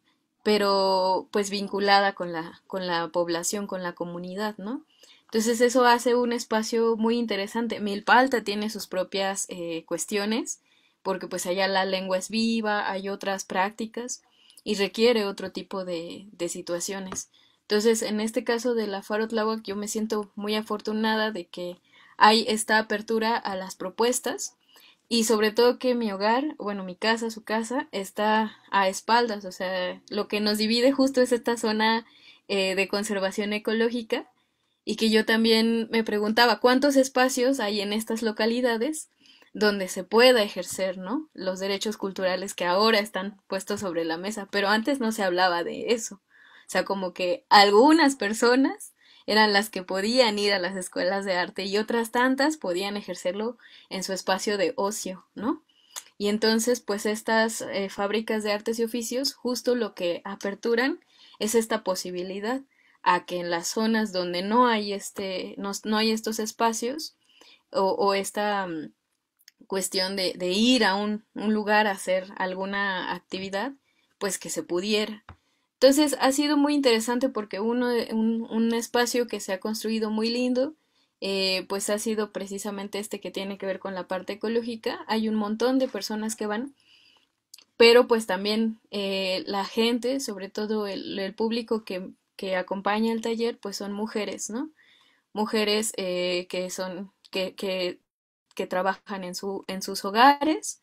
pero pues vinculada con la población, con la comunidad, ¿no? Entonces eso hace un espacio muy interesante. Milpalta tiene sus propias cuestiones, porque pues allá la lengua es viva, hay otras prácticas y requiere otro tipo de situaciones. Entonces, en este caso de la Faro Tláhuac, yo me siento muy afortunada de que hay esta apertura a las propuestas y sobre todo que mi hogar, bueno, mi casa, su casa, está a espaldas, o sea, lo que nos divide justo es esta zona de conservación ecológica y que yo también me preguntaba cuántos espacios hay en estas localidades donde se pueda ejercer, ¿no? Los derechos culturales que ahora están puestos sobre la mesa, pero antes no se hablaba de eso. O sea, como que algunas personas eran las que podían ir a las escuelas de arte y otras tantas podían ejercerlo en su espacio de ocio, ¿no? Y entonces, pues estas fábricas de artes y oficios justo lo que aperturan es esta posibilidad a que en las zonas donde no hay no hay estos espacios o esta cuestión de ir a un lugar a hacer alguna actividad, pues que se pudiera. Entonces ha sido muy interesante porque un espacio que se ha construido muy lindo, pues ha sido precisamente este que tiene que ver con la parte ecológica. Hay un montón de personas que van, pero pues también la gente, sobre todo el público que acompaña el taller, pues son mujeres, ¿no? Mujeres que trabajan en sus hogares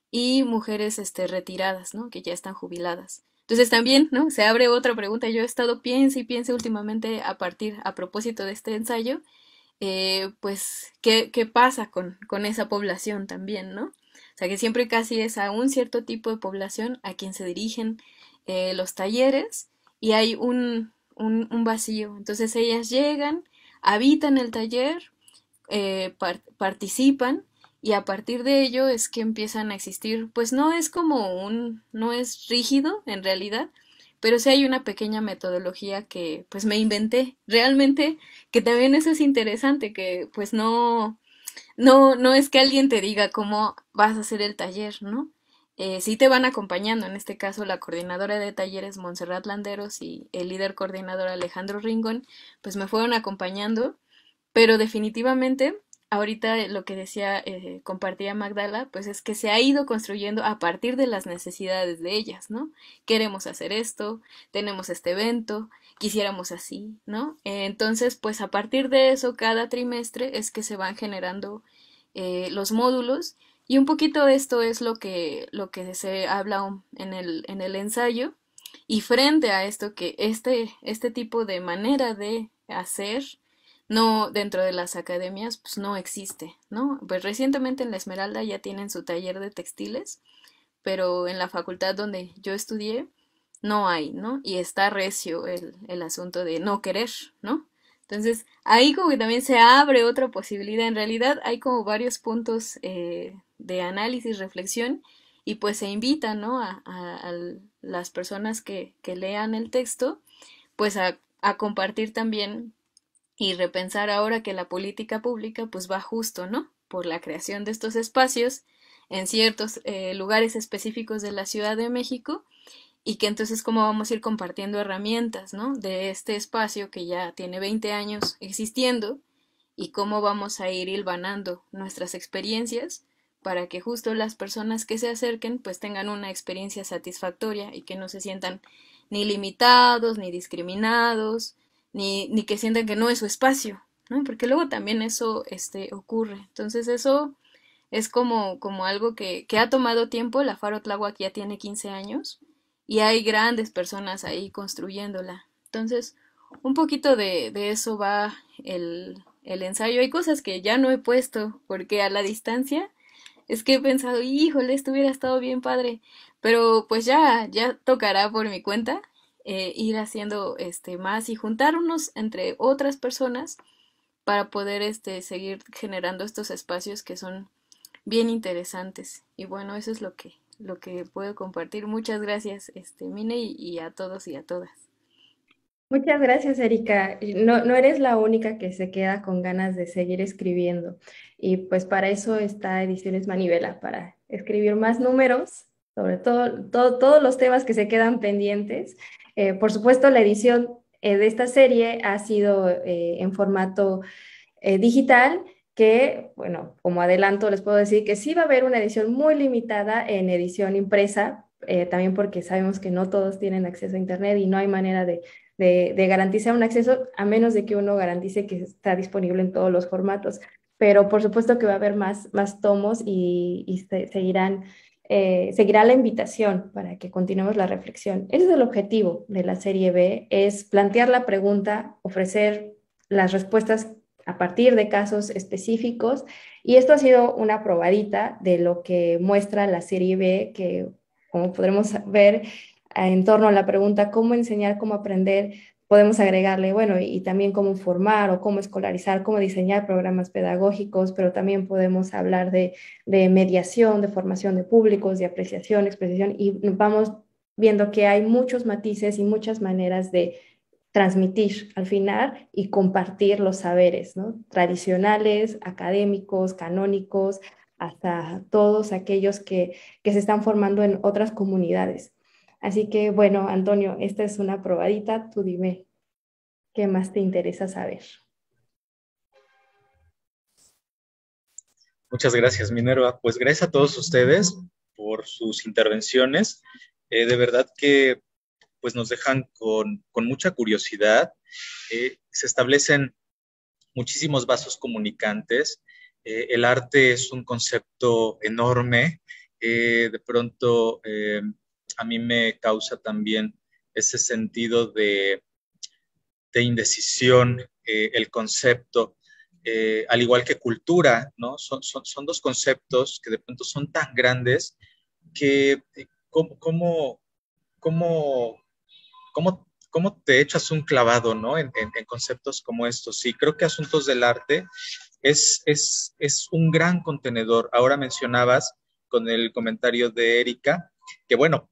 y mujeres retiradas, ¿no? Que ya están jubiladas. Entonces también, ¿no? Se abre otra pregunta. Yo he estado piense y piense últimamente a propósito de este ensayo, pues, ¿qué pasa con esa población también, ¿no? O sea, que siempre casi es a un cierto tipo de población a quien se dirigen los talleres y hay un vacío. Entonces ellas llegan, habitan el taller, participan y a partir de ello es que empiezan a existir, pues no es como no es rígido en realidad, pero sí hay una pequeña metodología que pues me inventé, realmente que también eso es interesante, que pues no es que alguien te diga cómo vas a hacer el taller, ¿no? Sí te van acompañando, en este caso la coordinadora de talleres Montserrat Landeros y el líder coordinador Alejandro Ringón, pues me fueron acompañando, pero definitivamente ahorita lo que decía, compartía Magdala, pues es que se ha ido construyendo a partir de las necesidades de ellas, ¿no? Queremos hacer esto, tenemos este evento, quisiéramos así, ¿no? Entonces, pues a partir de eso, cada trimestre es que se van generando los módulos y un poquito esto es lo que se habla en el ensayo y frente a esto que este tipo de manera de hacer no dentro de las academias pues no existe, ¿no? Pues recientemente en la Esmeralda ya tienen su taller de textiles, pero en la facultad donde yo estudié no hay, ¿no? Y está recio el asunto de no querer, ¿no? Entonces, ahí como que también se abre otra posibilidad. En realidad hay como varios puntos de análisis, reflexión, y pues se invita, ¿no? A las personas que lean el texto, pues a compartir también y repensar ahora que la política pública pues va justo, ¿no? Por la creación de estos espacios en ciertos lugares específicos de la Ciudad de México y que entonces cómo vamos a ir compartiendo herramientas, ¿no? De este espacio que ya tiene 20 años existiendo y cómo vamos a ir hilvanando nuestras experiencias para que justo las personas que se acerquen pues tengan una experiencia satisfactoria y que no se sientan ni limitados, ni discriminados, ni que sientan que no es su espacio, ¿no? Porque luego también eso ocurre. Entonces eso es como algo que ha tomado tiempo. La Faro Tláhuac ya tiene 15 años y hay grandes personas ahí construyéndola. Entonces, un poquito de eso va el ensayo. Hay cosas que ya no he puesto porque a la distancia es que he pensado, híjole, esto hubiera estado bien padre, pero pues ya tocará por mi cuenta ir haciendo más y juntarnos entre otras personas para poder seguir generando estos espacios que son bien interesantes. Y bueno, eso es lo que puedo compartir. Muchas gracias, Mine, y a todos y a todas. Muchas gracias, Erika. No eres la única que se queda con ganas de seguir escribiendo. Y pues para eso está Ediciones Manivela, para escribir más números, sobre todos los temas que se quedan pendientes. Por supuesto, la edición de esta serie ha sido en formato digital, que, bueno, como adelanto les puedo decir que sí va a haber una edición muy limitada en edición impresa, también porque sabemos que no todos tienen acceso a Internet y no hay manera de garantizar un acceso a menos de que uno garantice que está disponible en todos los formatos. Pero por supuesto que va a haber más tomos y seguirá la invitación para que continuemos la reflexión. Ese es el objetivo de la serie B, es plantear la pregunta, ofrecer las respuestas a partir de casos específicos, y esto ha sido una probadita de lo que muestra la serie B, que como podremos ver en torno a la pregunta cómo enseñar, cómo aprender, podemos agregarle, bueno, y también cómo formar o cómo escolarizar, cómo diseñar programas pedagógicos, pero también podemos hablar de mediación, de formación de públicos, de apreciación, expresión, y vamos viendo que hay muchos matices y muchas maneras de transmitir al final y compartir los saberes, ¿no? Tradicionales, académicos, canónicos, hasta todos aquellos que se están formando en otras comunidades. Así que, bueno, Antonio, esta es una probadita. Tú dime, ¿qué más te interesa saber? Muchas gracias, Minerva. Pues gracias a todos ustedes por sus intervenciones. De verdad que pues nos dejan con mucha curiosidad. Se establecen muchísimos vasos comunicantes. El arte es un concepto enorme. De pronto a mí me causa también ese sentido de indecisión, el concepto, al igual que cultura, ¿no? Son dos conceptos que de pronto son tan grandes que ¿cómo te echas un clavado, ¿no? En conceptos como estos. Sí, creo que Asuntos del Arte es un gran contenedor. Ahora mencionabas con el comentario de Erika, que bueno,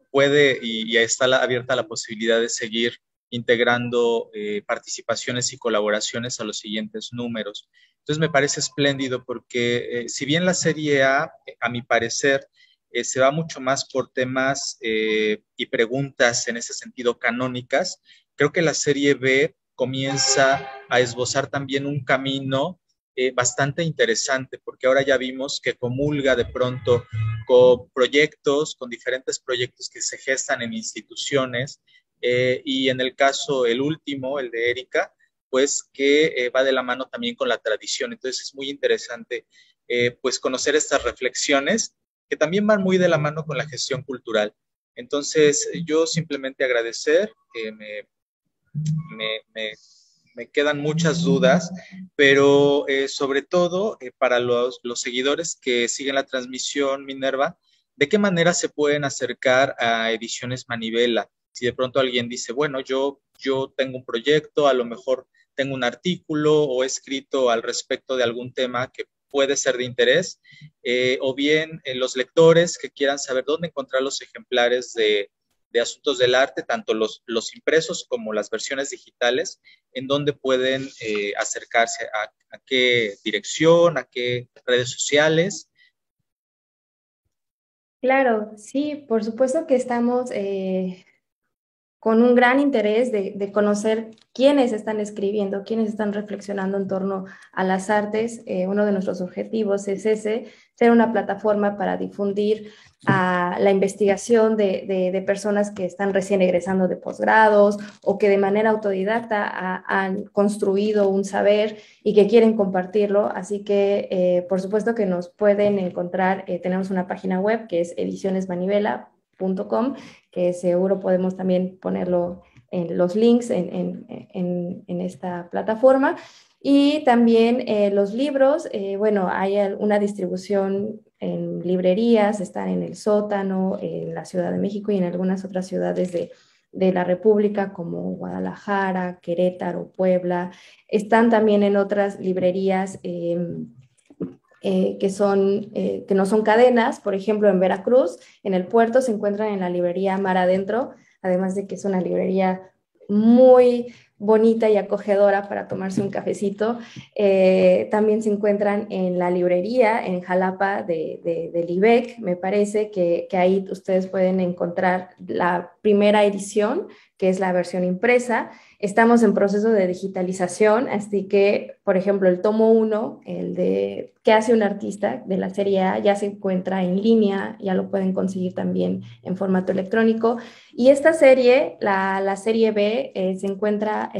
puede y está abierta la posibilidad de seguir integrando participaciones y colaboraciones a los siguientes números. Entonces me parece espléndido porque si bien la serie a mi parecer, se va mucho más por temas y preguntas en ese sentido canónicas, creo que la serie B comienza a esbozar también un camino bastante interesante, porque ahora ya vimos que comulga de pronto con proyectos, con diferentes proyectos que se gestan en instituciones, y en el caso, el último, el de Erika, pues que va de la mano también con la tradición. Entonces es muy interesante pues conocer estas reflexiones que también van muy de la mano con la gestión cultural. Entonces yo simplemente agradecer, me, me, me quedan muchas dudas, pero sobre todo para los seguidores que siguen la transmisión, Minerva, ¿de qué manera se pueden acercar a Ediciones Manivela? Si de pronto alguien dice, bueno, yo tengo un proyecto, a lo mejor tengo un artículo o he escrito al respecto de algún tema que puede ser de interés, o bien los lectores que quieran saber dónde encontrar los ejemplares de Asuntos del Arte, tanto los impresos como las versiones digitales, en donde pueden acercarse a qué dirección, a qué redes sociales. Claro, sí, por supuesto que estamos con un gran interés de conocer quiénes están escribiendo, quiénes están reflexionando en torno a las artes. Uno de nuestros objetivos es ese, ser una plataforma para difundir la investigación de personas que están recién egresando de posgrados o que de manera autodidacta han construido un saber y que quieren compartirlo. Así que, por supuesto que nos pueden encontrar, tenemos una página web que es edicionesmanivela.com, que seguro podemos también ponerlo en los links en esta plataforma. Y también los libros, bueno, hay una distribución en librerías, están en el Sótano, en la Ciudad de México y en algunas otras ciudades de la República como Guadalajara, Querétaro, Puebla. Están también en otras librerías que no son cadenas. Por ejemplo, en Veracruz, en el puerto, se encuentran en la librería Mar Adentro, además de que es una librería muy bonita y acogedora para tomarse un cafecito. También se encuentran en la librería en Jalapa del IBEC. Me parece que ahí ustedes pueden encontrar la primera edición, que es la versión impresa. Estamos en proceso de digitalización, así que, por ejemplo, el tomo 1, el de ¿Qué hace un artista?, de la serie A, ya se encuentra en línea, ya lo pueden conseguir también en formato electrónico. Y esta serie, la serie B, se encuentra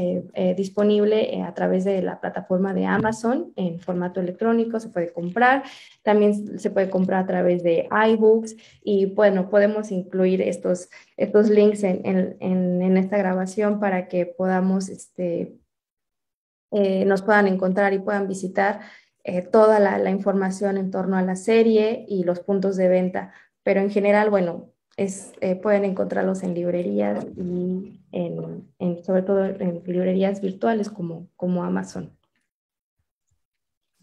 disponible a través de la plataforma de Amazon en formato electrónico, se puede comprar. También se puede comprar a través de iBooks y bueno, podemos incluir estos links en esta grabación para que podamos, nos puedan encontrar y puedan visitar toda la información en torno a la serie y los puntos de venta. Pero en general, bueno, pueden encontrarlos en librerías y sobre todo en librerías virtuales como Amazon.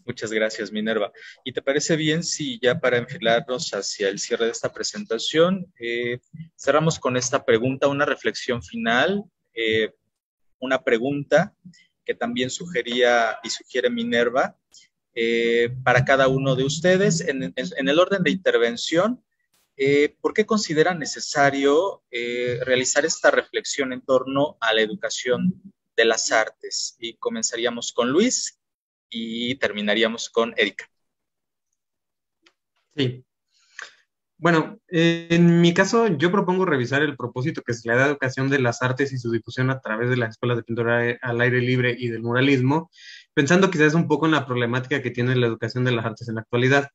Muchas gracias, Minerva. ¿Y te parece bien si ya para enfilarnos hacia el cierre de esta presentación, cerramos con esta pregunta, una reflexión final, una pregunta que también sugería y sugiere Minerva para cada uno de ustedes en el orden de intervención? ¿Por qué consideran necesario realizar esta reflexión en torno a la educación de las artes? Y comenzaríamos con Luis y terminaríamos con Erika. Sí. Bueno, en mi caso yo propongo revisar el propósito que se le da a la educación de las artes y su difusión a través de las escuelas de pintura al aire libre y del muralismo, pensando quizás un poco en la problemática que tiene la educación de las artes en la actualidad.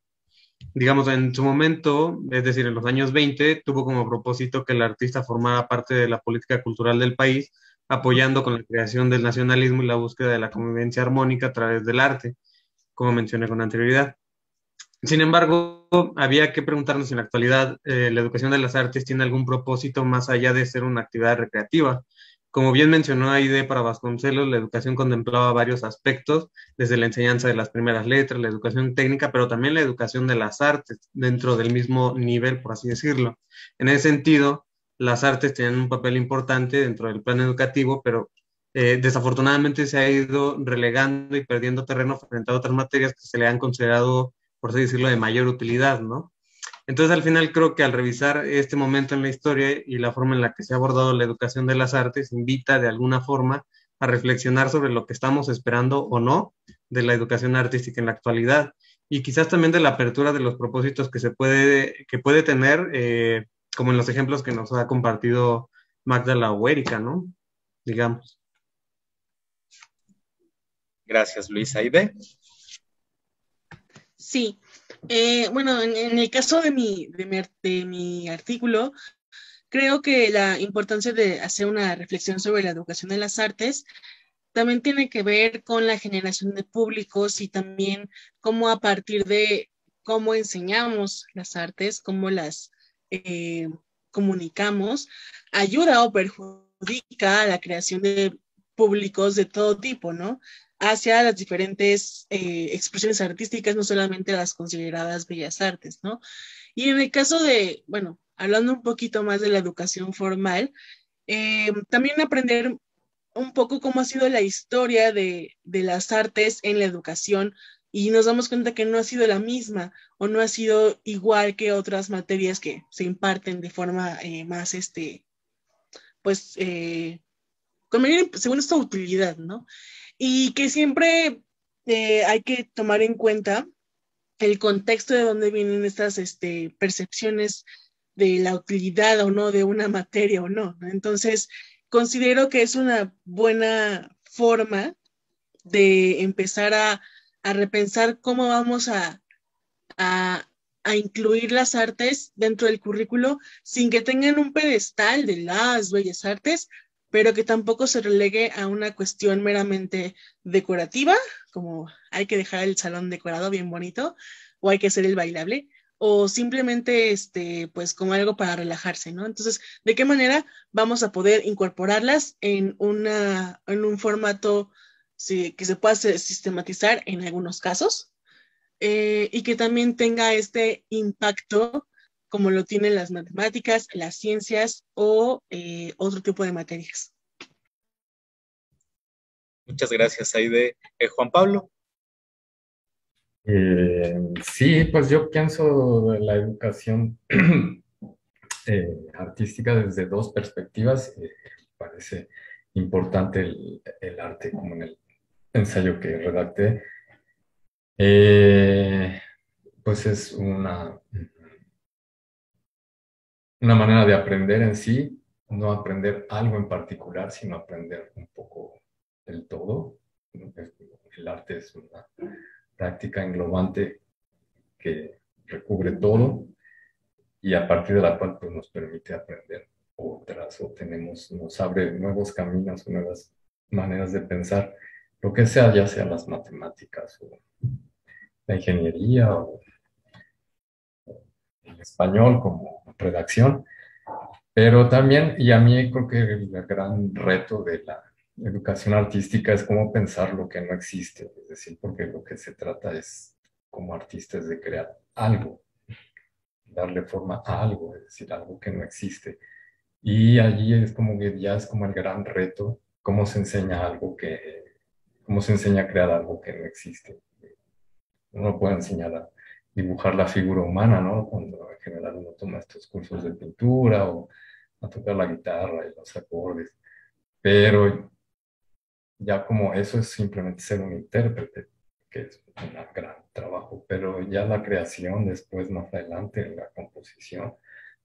Digamos, en su momento, es decir, en los años 20, tuvo como propósito que el artista formara parte de la política cultural del país, apoyando con la creación del nacionalismo y la búsqueda de la convivencia armónica a través del arte, como mencioné con anterioridad. Sin embargo, había que preguntarnos si en la actualidad la educación de las artes tiene algún propósito más allá de ser una actividad recreativa. Como bien mencionó Aide para Vasconcelos, la educación contemplaba varios aspectos, desde la enseñanza de las primeras letras, la educación técnica, pero también la educación de las artes, dentro del mismo nivel, por así decirlo. En ese sentido, las artes tienen un papel importante dentro del plan educativo, pero desafortunadamente se ha ido relegando y perdiendo terreno frente a otras materias que se le han considerado, por así decirlo, de mayor utilidad, ¿no? Entonces, al final, creo que al revisar este momento en la historia y la forma en la que se ha abordado la educación de las artes, invita de alguna forma a reflexionar sobre lo que estamos esperando o no de la educación artística en la actualidad, y quizás también de la apertura de los propósitos que puede tener, como en los ejemplos que nos ha compartido Magdala o Erika, ¿no? Digamos. Gracias, Luis. Aide. Sí, bueno, en el caso de mi artículo, creo que la importancia de hacer una reflexión sobre la educación en las artes también tiene que ver con la generación de públicos y también cómo a partir de cómo enseñamos las artes, cómo las comunicamos, ayuda o perjudica a la creación de públicos de todo tipo, ¿no? Hacia las diferentes expresiones artísticas, no solamente las consideradas bellas artes, ¿no? Y en el caso de, bueno, hablando un poquito más de la educación formal, también aprender un poco cómo ha sido la historia de las artes en la educación y nos damos cuenta que no ha sido la misma o no ha sido igual que otras materias que se imparten de forma más, pues, con mayor, según esta utilidad, ¿no? Y que siempre hay que tomar en cuenta el contexto de dónde vienen estas percepciones de la utilidad o no de una materia o no, ¿no? Entonces, considero que es una buena forma de empezar a repensar cómo vamos a, a incluir las artes dentro del currículo sin que tengan un pedestal de las bellas artes, pero que tampoco se relegue a una cuestión meramente decorativa, como hay que dejar el salón decorado bien bonito, o hay que hacer el bailable, o simplemente, pues como algo para relajarse, ¿no? Entonces, ¿de qué manera vamos a poder incorporarlas en un formato sí, que se pueda sistematizar en algunos casos? Y que también tenga este impacto como lo tienen las matemáticas, las ciencias o otro tipo de materias. Muchas gracias, Aide. Juan Pablo. Sí, pues yo pienso la educación artística desde dos perspectivas. Parece importante el arte, como en el ensayo que redacté. Pues es una manera de aprender en sí, no aprender algo en particular, sino aprender un poco del todo. El arte es una práctica englobante que recubre todo y a partir de la cual pues, nos permite aprender otras o nos abre nuevos caminos, nuevas maneras de pensar, lo que sea, ya sea las matemáticas o la ingeniería o el español como redacción. Pero también, y a mí creo que el gran reto de la educación artística es cómo pensar lo que no existe, es decir, porque lo que se trata es, como artistas, de crear algo, darle forma a algo, es decir, algo que no existe. Y allí es como que ya es como el gran reto, cómo se enseña cómo se enseña a crear algo que no existe. Uno puede enseñar a dibujar la figura humana, ¿no? Cuando en general uno toma estos cursos de pintura o a tocar la guitarra y los acordes, pero ya como eso es simplemente ser un intérprete, que es un gran trabajo, pero ya la creación después, más adelante, la composición,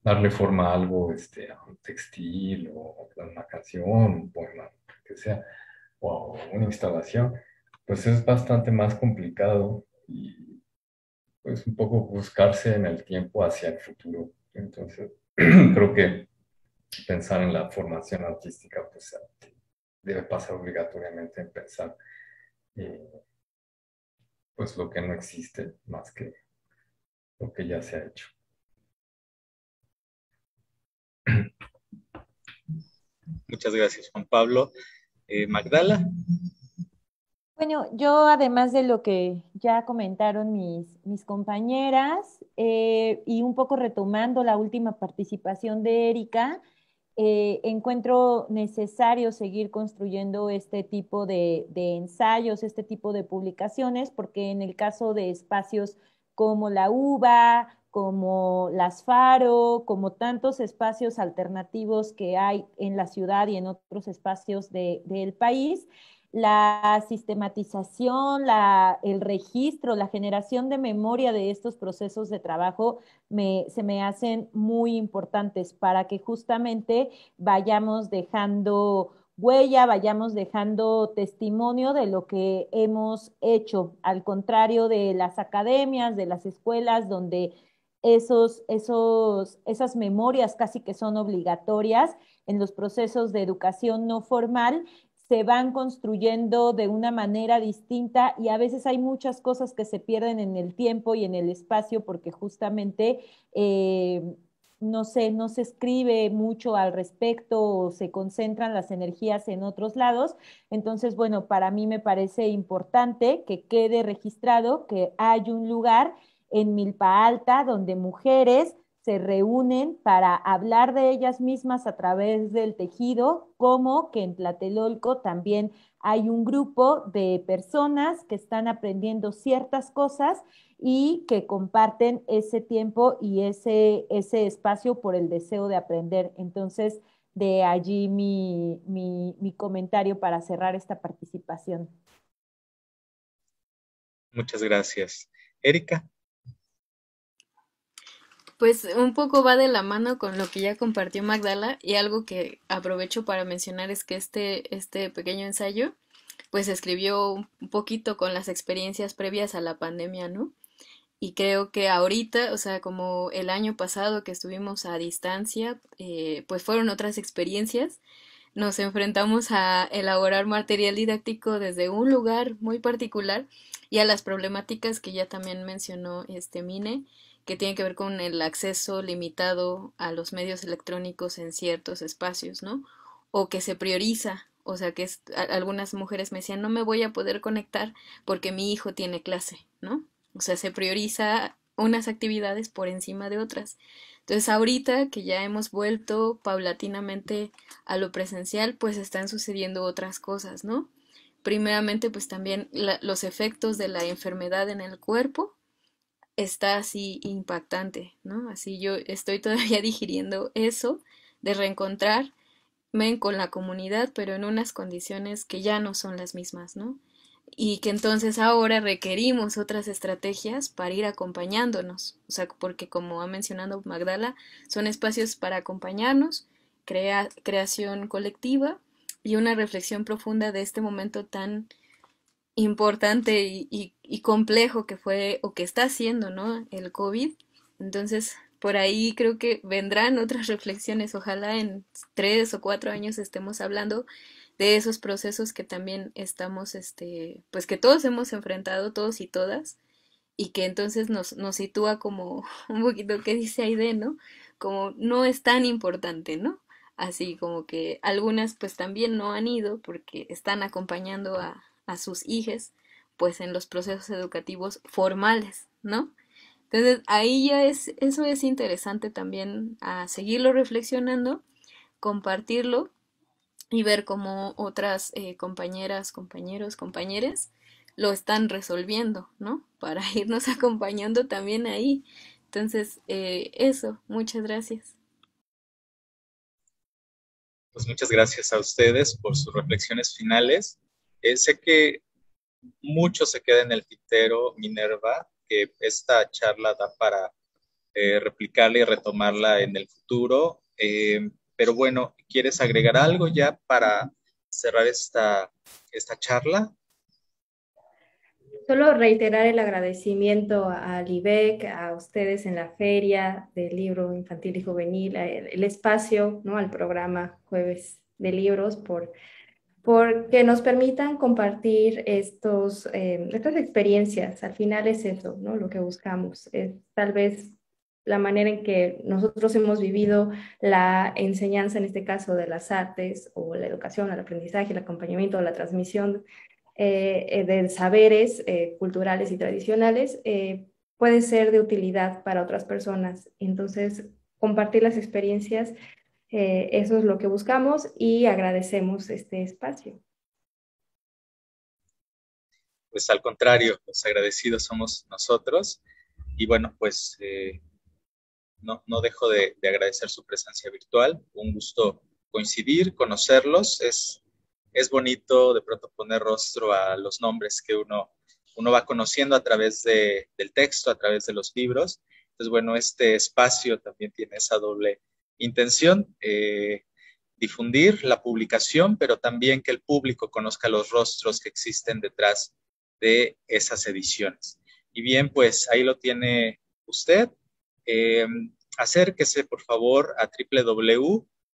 darle forma a algo, a un textil o a una canción, un poema, que sea, o una instalación, pues es bastante más complicado y pues un poco buscarse en el tiempo hacia el futuro. Entonces, creo que pensar en la formación artística, pues debe pasar obligatoriamente en pensar pues lo que no existe más que lo que ya se ha hecho. Muchas gracias, Juan Pablo. Magdala. Bueno, yo además de lo que ya comentaron mis compañeras y un poco retomando la última participación de Erika, encuentro necesario seguir construyendo este tipo de ensayos, este tipo de publicaciones, porque en el caso de espacios como la UBA, como las Faro, como tantos espacios alternativos que hay en la ciudad y en otros espacios del país, la sistematización, el registro, la generación de memoria de estos procesos de trabajo se me hacen muy importantes para que justamente vayamos dejando huella, vayamos dejando testimonio de lo que hemos hecho, al contrario de las academias, de las escuelas, donde esas memorias casi que son obligatorias en los procesos de educación no formal, se van construyendo de una manera distinta y a veces hay muchas cosas que se pierden en el tiempo y en el espacio porque justamente no se escribe mucho al respecto o se concentran las energías en otros lados. Entonces, bueno, para mí me parece importante que quede registrado que hay un lugar en Milpa Alta donde mujeres se reúnen para hablar de ellas mismas a través del tejido, como que en Tlatelolco también hay un grupo de personas que están aprendiendo ciertas cosas y que comparten ese tiempo y ese espacio por el deseo de aprender. Entonces, de allí mi comentario para cerrar esta participación. Muchas gracias. Erika. Pues un poco va de la mano con lo que ya compartió Magdala y algo que aprovecho para mencionar es que este pequeño ensayo pues escribió un poquito con las experiencias previas a la pandemia, ¿no? Y creo que ahorita, o sea, como el año pasado que estuvimos a distancia, pues fueron otras experiencias. Nos enfrentamos a elaborar material didáctico desde un lugar muy particular y a las problemáticas que ya también mencionó Mine, que tiene que ver con el acceso limitado a los medios electrónicos en ciertos espacios, ¿no? O que se prioriza, o sea, que algunas mujeres me decían, no me voy a poder conectar porque mi hijo tiene clase, ¿no? O sea, se prioriza unas actividades por encima de otras. Entonces, ahorita que ya hemos vuelto paulatinamente a lo presencial, pues están sucediendo otras cosas, ¿no? Primeramente, pues también los efectos de la enfermedad en el cuerpo está así impactante, ¿no? Así yo estoy todavía digiriendo eso de reencontrarme con la comunidad, pero en unas condiciones que ya no son las mismas, ¿no? Y que entonces ahora requerimos otras estrategias para ir acompañándonos, o sea, porque como ha mencionado Magdala, son espacios para acompañarnos, creación colectiva y una reflexión profunda de este momento tan importante y complejo que fue o que está haciendo, ¿no? El COVID. Entonces, por ahí creo que vendrán otras reflexiones. Ojalá en 3 o 4 años estemos hablando de esos procesos que también estamos, pues que todos hemos enfrentado, todos y todas, y que entonces nos sitúa como un poquito que dice Aide, ¿no? Como no es tan importante, ¿no? Así como que algunas pues también no han ido porque están acompañando a sus hijas pues en los procesos educativos formales, ¿no? Entonces ahí ya eso es interesante también a seguirlo reflexionando, compartirlo y ver cómo otras compañeras, compañeros, compañeres lo están resolviendo, ¿no? Para irnos acompañando también ahí. Entonces, eso, muchas gracias. Pues muchas gracias a ustedes por sus reflexiones finales. Sé que mucho se queda en el tintero, Minerva, que esta charla da para replicarla y retomarla en el futuro. Pero bueno, ¿quieres agregar algo ya para cerrar esta charla? Solo reiterar el agradecimiento al IBEC, a ustedes en la Feria del Libro Infantil y Juvenil, el espacio, ¿no? Al programa Jueves de Libros, por que nos permitan compartir estas experiencias. Al final es eso, ¿no? Lo que buscamos. Es tal vez la manera en que nosotros hemos vivido la enseñanza, en este caso de las artes, o la educación, el aprendizaje, el acompañamiento, la transmisión de saberes culturales y tradicionales, puede ser de utilidad para otras personas. Entonces, compartir las experiencias, eso es lo que buscamos y agradecemos este espacio. Pues al contrario, los agradecidos somos nosotros. Y bueno, pues no dejo de agradecer su presencia virtual. Un gusto coincidir, conocerlos. Es bonito de pronto poner rostro a los nombres que uno va conociendo a través del texto, a través de los libros. Entonces, bueno, este espacio también tiene esa doble intención, difundir la publicación, pero también que el público conozca los rostros que existen detrás de esas ediciones. Y bien, pues ahí lo tiene usted. Acérquese, por favor, a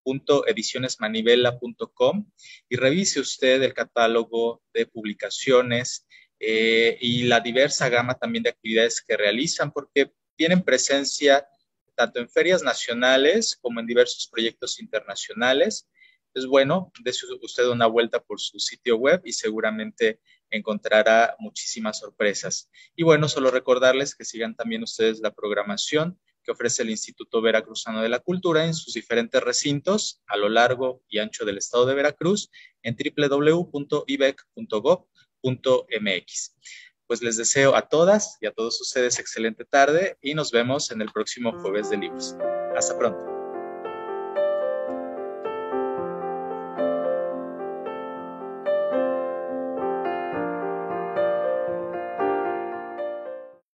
www.edicionesmanivela.com y revise usted el catálogo de publicaciones y la diversa gama también de actividades que realizan, porque tienen presencia tanto en ferias nacionales como en diversos proyectos internacionales. Es bueno, dése usted una vuelta por su sitio web y seguramente encontrará muchísimas sorpresas. Y bueno, solo recordarles que sigan también ustedes la programación que ofrece el Instituto Veracruzano de la Cultura en sus diferentes recintos a lo largo y ancho del estado de Veracruz en www.ibec.gov.mx. Pues les deseo a todas y a todos ustedes excelente tarde y nos vemos en el próximo Jueves de Libros. Hasta pronto.